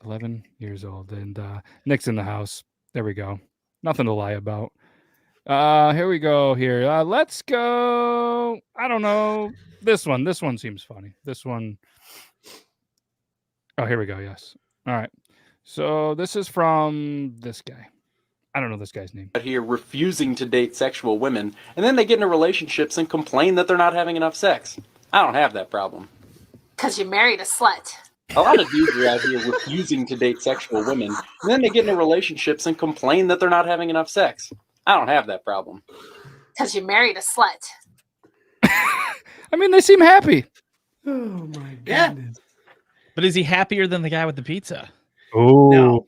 11 years old, and Nick's in the house. There we go. Nothing to lie about. Here we go. Here, let's go. I don't know. This one seems funny. This one. Oh, here we go. Yes. All right. So this is from this guy. I don't know this guy's name. Here refusing to date sexual women, and then they get into relationships and complain that they're not having enough sex. I don't have that problem. Because you married a slut. A lot of dudes are out here refusing to date sexual women, and then they get into relationships and complain that they're not having enough sex. I don't have that problem. Because you married a slut. I mean, they seem happy. Oh my goodness. Yeah. But is he happier than the guy with the pizza? Oh.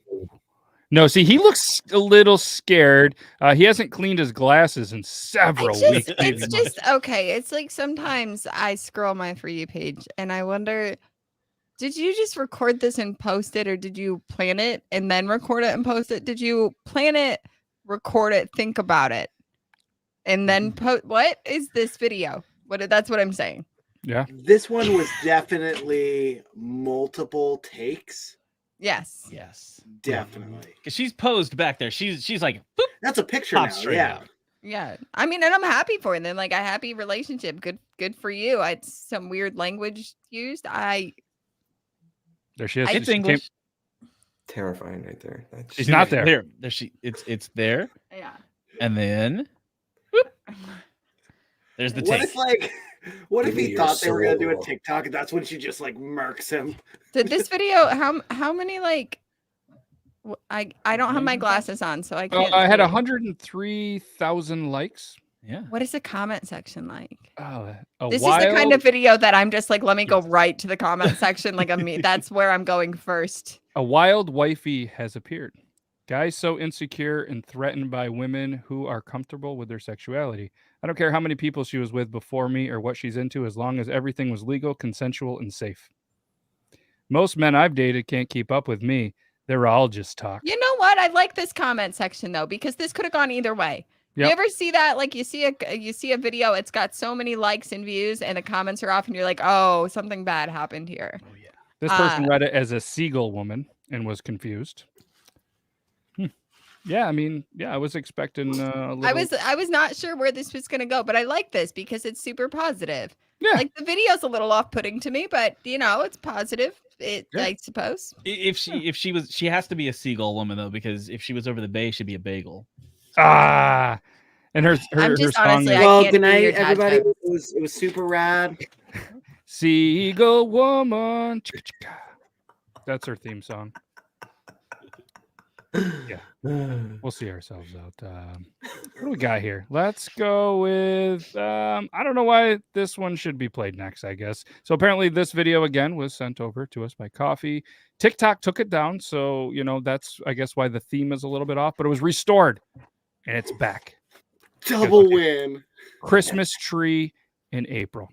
No, see, he looks a little scared. He hasn't cleaned his glasses in several weeks. It's just okay. It's like sometimes I scroll my For You page and I wonder, did you just record this and post it, or did you plan it and then record it and post it? Did you plan it, record it, think about it, and then post? What is this video? That's what I'm saying. Yeah. This one was definitely multiple takes. Yes. Yes. Definitely. Because she's posed back there. She's like, boop, That's a picture pop now. straight Yeah. out. Yeah. I mean, and I'm happy for them. Like a happy relationship. Good for you. It's some weird language used. There she is. It's She English. Terrifying right there. She's not there. There she. It's there. Yeah. And then, whoop, there's the What take. if like? What if Give me he your thought they were gonna do a soul. TikTok and that's when she just like murks him? Did this video? How many like? I don't have my glasses on, so I can't. I had see. 103,000 likes. Yeah. What is the comment section like? Oh, This is the kind of video that I'm just like, let me go right to the comment section. Like, that's where I'm going first. A wild wifey has appeared. Guys so insecure and threatened by women who are comfortable with their sexuality. I don't care how many people she was with before me or what she's into, as long as everything was legal, consensual, and safe. Most men I've dated can't keep up with me. They're all just talk. You know what? I like this comment section though, because this could have gone either way. Yep. You ever see that? Like you see a video, it's got so many likes and views, and the comments are off, and you're like, oh, something bad happened here. Oh yeah. This person read it as a seagull woman and was confused. Yeah, I mean, yeah, I was expecting a little... I was not sure where this was going to go, but I like this because it's super positive. Yeah. Like the video's a little off-putting to me, but it's positive. I suppose. If she has to be a seagull woman though, because if she was over the bay, she'd be a bagel. And her just song honestly, is... Well, good night, everybody. It was super rad. Seagull woman. That's her theme song. Yeah, we'll see ourselves out. What do we got here? Let's go with I don't know why this one should be played next, I guess. So apparently this video again was sent over to us by Coffee. TikTok took it down, so that's I guess why the theme is a little bit off, but it was restored and it's back. Double win. Christmas tree in April.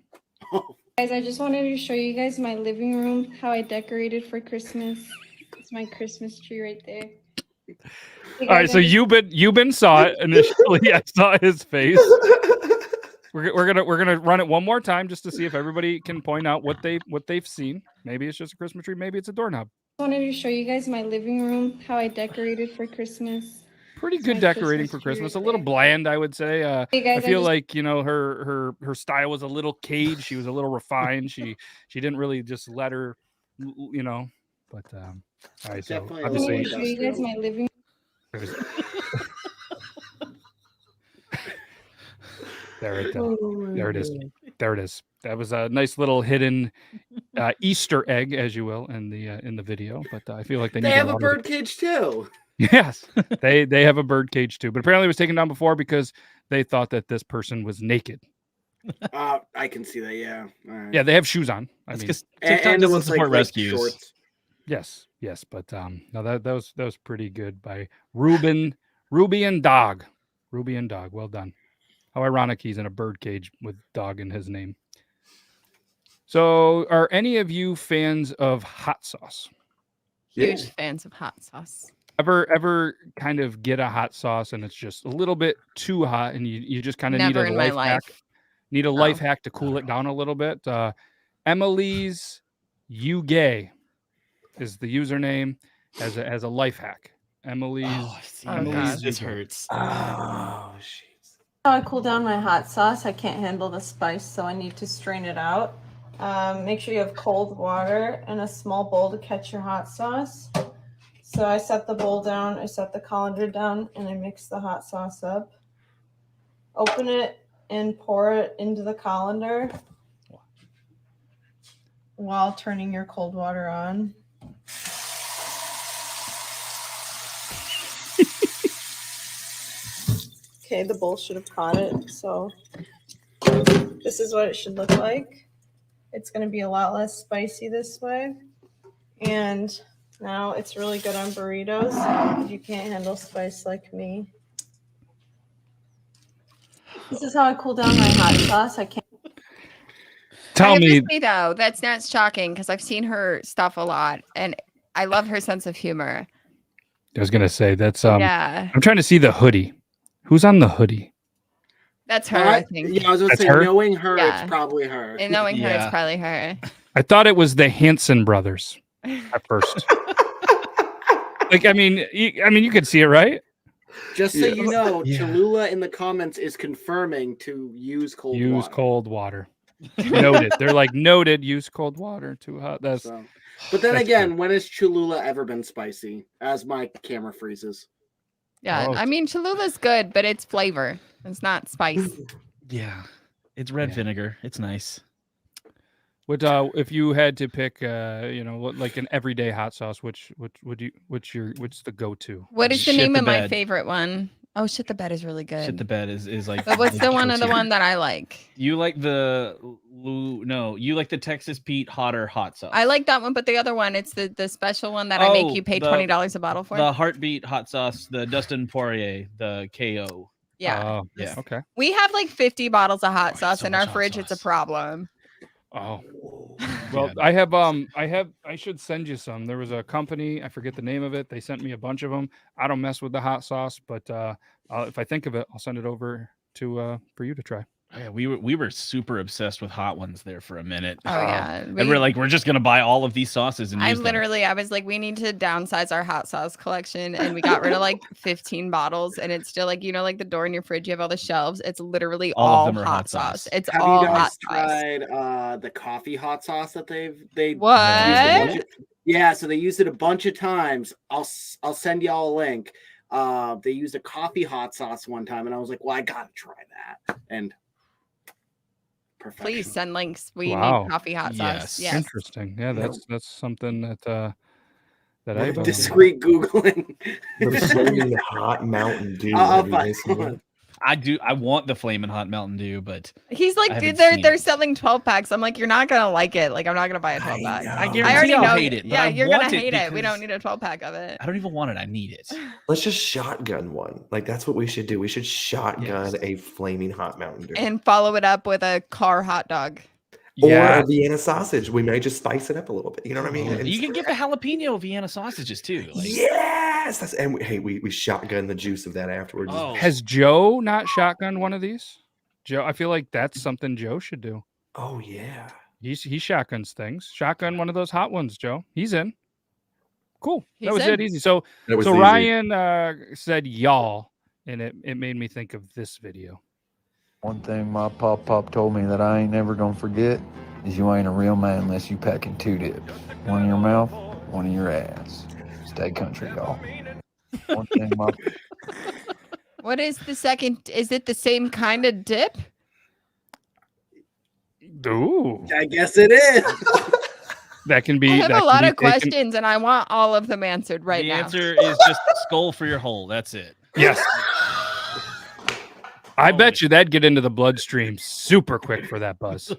Guys, I just wanted to show you guys my living room, how I decorated for Christmas. It's my Christmas tree right there. All right, so Euban saw it initially. I saw his face. We're gonna run it one more time just to see if everybody can point out what they've seen. Maybe it's just a Christmas tree. Maybe it's a doorknob. I wanted to show you guys my living room, how I decorated for Christmas. Pretty good decorating for Christmas. A little bland, I would say. Hey guys, I feel like her style was a little caged. She was a little refined. She didn't really just let her, But all right, so obviously, show you guys my living. There it is. There it is. That was a nice little hidden Easter egg, as you will, in the video. But I feel like they have a bird cage too. Yes, they have a bird cage too. But apparently, it was taken down before because they thought that this person was naked. I can see that. Yeah. All right. Yeah, they have shoes on. That's because TikTok doesn't support rescues. Shorts. Yes, but no, that was pretty good by Ruby and Dog. Well done. How ironic he's in a bird cage with dog in his name. So, are any of you fans of hot sauce? Huge fans of hot sauce. Ever kind of get a hot sauce and it's just a little bit too hot and you just kind of need a life hack? Need a life hack to cool it down a little bit. Emily's You Gay is the username as a life hack. Emily's this hurts. Oh shit. I cool down my hot sauce. I can't handle the spice, so I need to strain it out. Make sure you have cold water and a small bowl to catch your hot sauce. So I set the bowl down, I set the colander down, and I mix the hot sauce up. Open it and pour it into the colander while turning your cold water on. Okay, the bowl should have caught it. So this is what it should look like. It's going to be a lot less spicy this way. And now it's really good on burritos if you can't handle spice like me. This is how I cool down my hot sauce. I can't. Tell me though, that's not shocking because I've seen her stuff a lot and I love her sense of humor. I was gonna say that's yeah. I'm trying to see the hoodie. Who's on the hoodie? That's her, I think. Yeah, I was gonna say, her? knowing her, it's probably her. And knowing her, it's probably her. I thought it was the Hanson brothers at first. I mean, you could see it, right? Just so you know, Cholula in the comments is confirming to use cold water. Use cold water. Noted. They're like noted. Use cold water. Too hot. That's. So. But then again, when has Cholula ever been spicy? As my camera freezes. Yeah, I mean Cholula's good, but it's flavor. It's not spice. Yeah, it's red vinegar. It's nice. What if you had to pick, like an everyday hot sauce? What's the go-to? What is the name of my favorite one? Oh, Shit the Bed is really good. Shit the Bed is like. But what's the one go-to. that I like? You like you like the Texas Pete hotter hot sauce. I like that one, but the other one, it's the special one that I make you pay $20 a bottle for. The Heartbeat hot sauce, the Dustin Poirier, the KO. Yeah. Yeah. Okay. We have like 50 bottles of hot sauce in our fridge. It's a problem. Oh. Well, I should send you some. There was a company, I forget the name of it. They sent me a bunch of them. I don't mess with the hot sauce, but if I think of it, I'll send it over to for you to try. Yeah, we were super obsessed with hot ones there for a minute. Oh yeah, and we're like, we're just gonna buy all of these sauces and use them. I was like, we need to downsize our hot sauce collection, and we got rid of like 15 bottles, and it's still like like the door in your fridge, you have all the shelves. It's literally all of them are hot sauce. It's Have all you guys hot sauce. tried the coffee hot sauce that they What? Yeah, so they used it a bunch of times. I'll send y'all a link. They used a coffee hot sauce one time, and I was like, well, I gotta try that. And please send links. We Wow. need coffee hot sauce. Yes. Interesting. Yeah, that's something that I discreet Googling. The flaming hot Mountain Dew. I'll Have you find guys seen that? I want the Flamin' Hot Mountain Dew, but He's like, I dude, haven't seen they're selling 12 packs. I'm like, you're not gonna like it. Like, I'm not gonna buy a 12 pack. I guarantee already I'll know. hate it, but Yeah, I you're want gonna it hate it. We because- don't need a 12 pack of it. I don't even want it. I need it. Let's just shotgun one. Like that's what we should do. We should shotgun a flaming hot Mountain Dew. And follow it up with a car hot dog. Or a Vienna sausage. We may just spice it up a little bit. You know what I mean? You can get the jalapeno Vienna sausages too. Like, Yes. We shotgun the juice of that afterwards. Oh. Has Joe not shotgunned one of these? Joe, I feel like that's something Joe should do. Oh yeah. He shotguns things. Shotgun one of those hot ones, Joe. He's in. Cool. He's that was in. it easy. So That was easy. Ryan said y'all, and it made me think of this video. One thing my pop told me that I ain't never gonna forget is you ain't a real man unless you packing 2 dips. One in your mouth, one in your ass. Stay country, y'all. One thing my What is the second? Is it the same kind of dip? Ooh. I guess it is. That can be. I have that a can lot be of taken- questions, and I want all of them answered right the now. answer is just skull for your hole. That's it. Yes. I bet you that'd get into the bloodstream super quick for that buzz.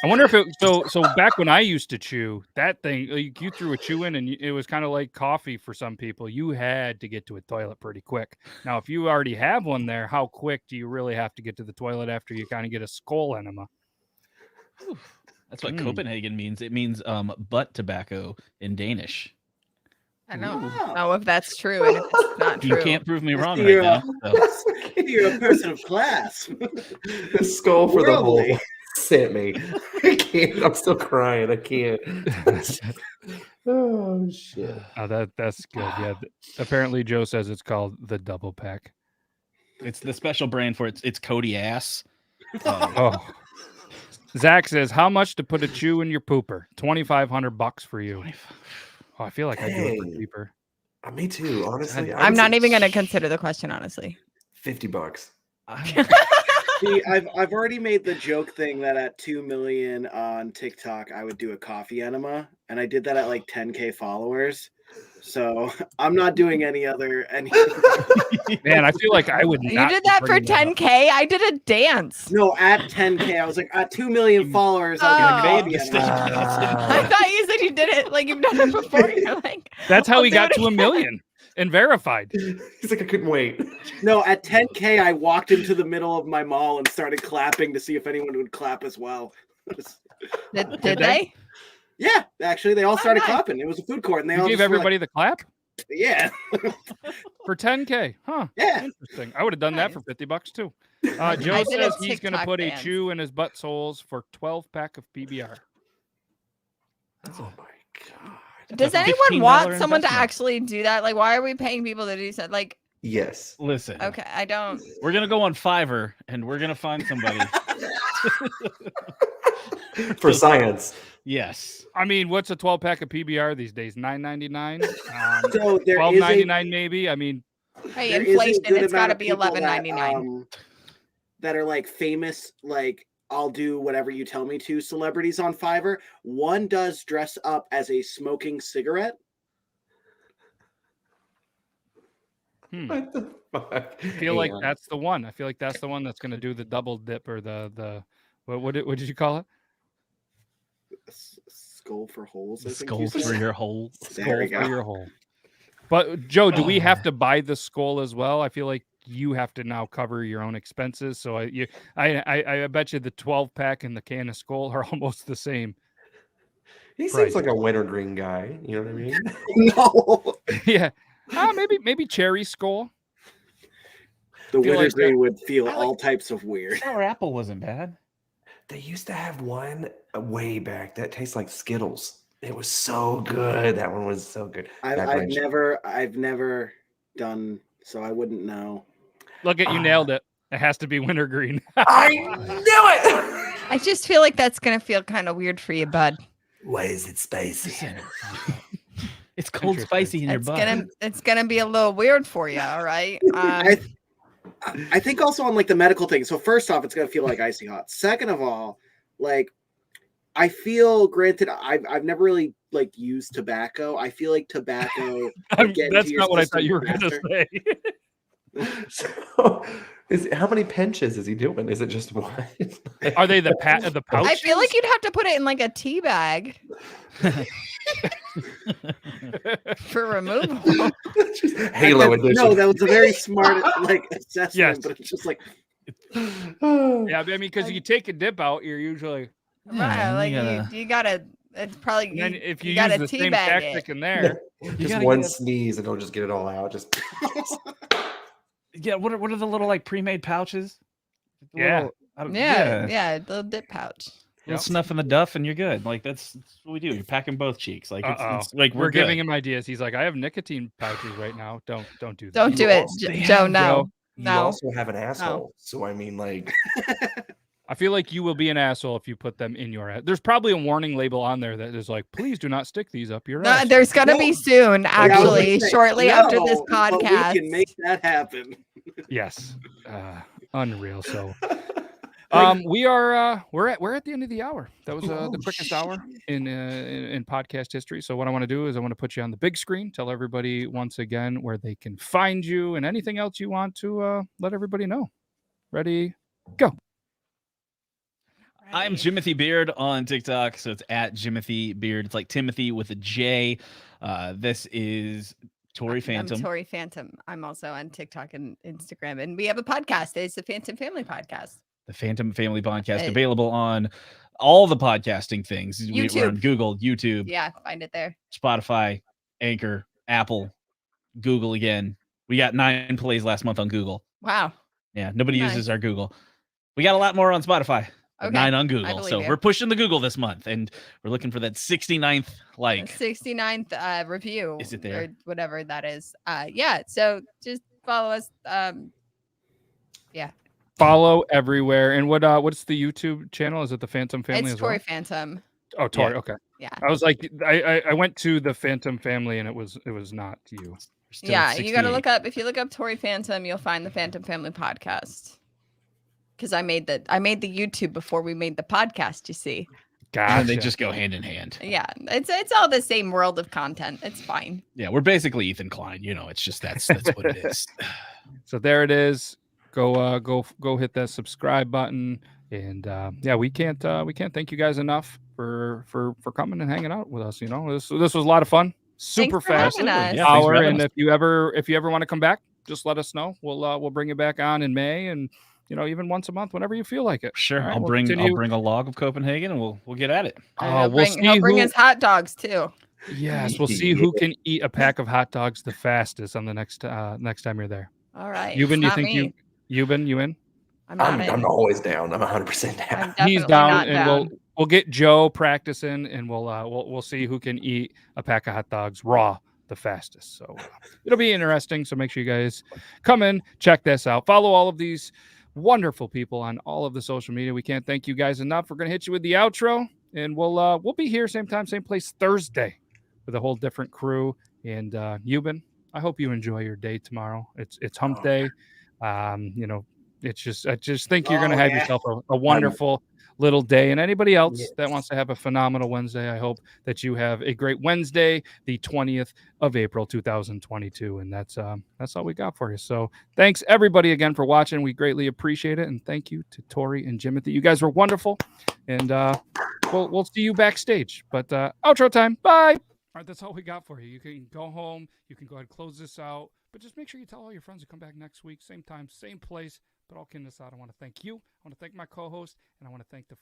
I wonder if it so back when I used to chew, that thing you threw a chew in and it was kind of like coffee for some people. You had to get to a toilet pretty quick. Now, if you already have one there, how quick do you really have to get to the toilet after you kind of get a skull enema? That's what Copenhagen means. It means butt tobacco in Danish. I don't know if that's true, and if it's not true. You can't prove me wrong right You're now. so. You're a person of class. The skull for the Worldly. whole sent me. I can't. I'm still crying. I can't. Oh shit. Oh, that's good. Yeah. Apparently, Joe says it's called the double pack. It's the special brand for it's Cody ass. Oh. Zach says, "How much to put a chew in your pooper? $2,500 for you." Oh, I feel like I do it for Dang. cheaper. Me too. Honestly, I'm not even going to consider the question, honestly. $50. See, I've already made the joke thing that at 2 million on TikTok, I would do a coffee enema, and I did that at like 10K followers. So I'm not doing any. Man, I feel like I would. You not did be that for bringing that up. 10K? I did a dance. No, at 10K, I was like at 2 million followers. I'll get a coffee enema. I thought you said you did it like you've done it before. You're like, That's how I'll he do got it to $1 again. million and verified. He's like, I couldn't wait. No, at 10K, I walked into the middle of my mall and started clapping to see if anyone would clap as well. Did they? Yeah, actually, they all started nice. clapping. It was a food court, and they You all gave just were everybody the clap like, yeah. for 10K, huh? Yeah. Interesting. I would have done that for $50 too. Joe I did a says he's going to TikTok put dance. a chew in his butt soles for 12-pack of PBR. Oh my god. Does That's a anyone want $15 someone to investment. actually do that? Like, why are we paying people to do that? Like, Yes. Listen, okay, I don't. we're gonna go on Fiverr and we're gonna find somebody. For science. Yes. I mean, what's a 12-pack of PBR these days? $9.99, So there is a $12.99 maybe. I mean, Hey, there is a inflation, good it's got to amount of be people $11.99. that are like famous, like I'll do whatever you tell me to celebrities on Fiverr. One does dress up as a smoking cigarette. What the fuck? I feel like Yeah. that's the one. I feel like that's the one that's going to do the double dip or what did you call it? Skull for holes. I think Skull you said. for your hole. There Skull we for go. your hole. But Joe, do we have to buy the skull as well? I feel like you have to now cover your own expenses. So I bet you the 12-pack and the can of skull are almost the same. He price. seems like a wintergreen guy. You know what I mean? No. Yeah. Maybe cherry skull. The Feel like wintergreen would feel all types of weird. Sour apple wasn't bad. They used to have one way back that tastes like Skittles. It was so good. That one was so good. I've never done, so I wouldn't know. Look at you, nailed it. It has to be wintergreen. I knew it. I just feel like that's gonna feel kind of weird for you, bud. Why is it spicy? It's cold spicy in your butt. It's gonna be a little weird for you, all right? I think also on like the medical thing. So first off, it's gonna feel like icy hot. Second of all, like I feel, granted, I've never really like used tobacco. I feel like tobacco. That's not what I thought you were gonna say. So, how many pinches is he doing? Is it just one? Are they the pouch? I feel like you'd have to put it in like a tea bag for removal. Halo edition. No, that was a very smart like assessment, Yes. but it's just like Yeah, I mean, because you take a dip out, you're usually Right, like you gotta. It's probably and then if you gotta use the same teabag tactic it. in there. Just one sneeze and it'll just get it all out. Just Yeah, what are the little like pre-made pouches? The Yeah. little- I don't- Yeah, the dip pouch. Little snuff in the duff, and you're good. Like that's what we do. You're packing both cheeks. Like it's like we're good. giving him ideas. He's like, I have nicotine pouches right now. Don't do that. Don't do it, Joe. No, you no. also have an asshole. So I mean, like, I feel like you will be an asshole if you put them in your ass. There's probably a warning label on there that is like, please do not stick these up your No, ass. there's gonna be soon, actually, shortly after this but podcast. we can make that happen. Yes. Unreal. So we are we're at the end of the hour. That was the quickest hour in podcast history. So what I want to do is I want to put you on the big screen, tell everybody once again where they can find you and anything else you want to let everybody know. Ready, go. I'm Jimothy Beard on TikTok, so it's at Jimothy Beard. It's like Timothy with a J. This is Tori Phantom. I'm Tori Phantom. I'm also on TikTok and Instagram, and we have a podcast. It's the Phantom Family Podcast. The Phantom Family Podcast, available on all the podcasting things. We're YouTube. on Google, YouTube, Yeah, find it there. Spotify, Anchor, Apple, Google again. We got 9 plays last month on Google. Wow. Yeah, nobody Nice. uses our Google. We got a lot more on Spotify. Okay, 9 on I Google. believe So you. we're pushing the Google this month, and we're looking for that 69th like. 69th review. Is it there? Or whatever that is. Yeah. So just follow us. Yeah. Follow everywhere. And what's the YouTube channel? Is it the Phantom Family It's as Tori well? Phantom. Oh, Tori. Yeah. Okay. Yeah. I was like, I went to the Phantom Family and it was not you. Yeah. You got to look up. If you look up Tori Phantom, you'll find the Phantom Family Podcast. Because I made the YouTube before we made the podcast. You see. And they just go hand in hand. Yeah. It's all the same world of content. It's fine. Yeah, we're basically Ethan Klein. You know, it's just that's what it is. So there it is. Go hit that subscribe button. And yeah, we can't thank you guys enough for coming and hanging out with us. You know, this was a lot of fun. Super Thanks for fast having us. Yeah, thanks for hour. having And us. if you ever want to come back, just let us know. We'll bring you back on in May, and you know, even once a month, whenever you feel like it. Sure, All right, I'll we'll bring continue. a log of Copenhagen, and we'll get at it. He'll We'll bring see us hot dogs too. Yes, we'll see who can eat a pack of hot dogs the fastest on the next time you're there. All right. You've been, it's you not think me. you in? I'm always down. I'm 100% down. He's Definitely down, not and down. we'll get Joe practicing, and we'll see who can eat a pack of hot dogs raw the fastest. So it'll be interesting. So make sure you guys come in, check this out, follow all of these wonderful people on all of the social media. We can't thank you guys enough. We're gonna hit you with the outro, and we'll be here same time, same place Thursday with a whole different crew. And Euban, I hope you enjoy your day tomorrow. It's hump day. You know, it's just I just think you're gonna have yourself a wonderful little day. And anybody else that wants to have a phenomenal Wednesday, I hope that you have a great Wednesday, the 20th of April, 2022. And that's all we got for you. So thanks everybody again for watching. We greatly appreciate it. And thank you to Tori and Jimothy. You guys were wonderful. And we'll see you backstage. But outro time. Bye. All right, that's all we got for you. You can go home. You can go ahead and close this out. But just make sure you tell all your friends to come back next week. Same time, same place. But all kidding aside, I want to thank you. I want to thank my co-host. And I want to thank the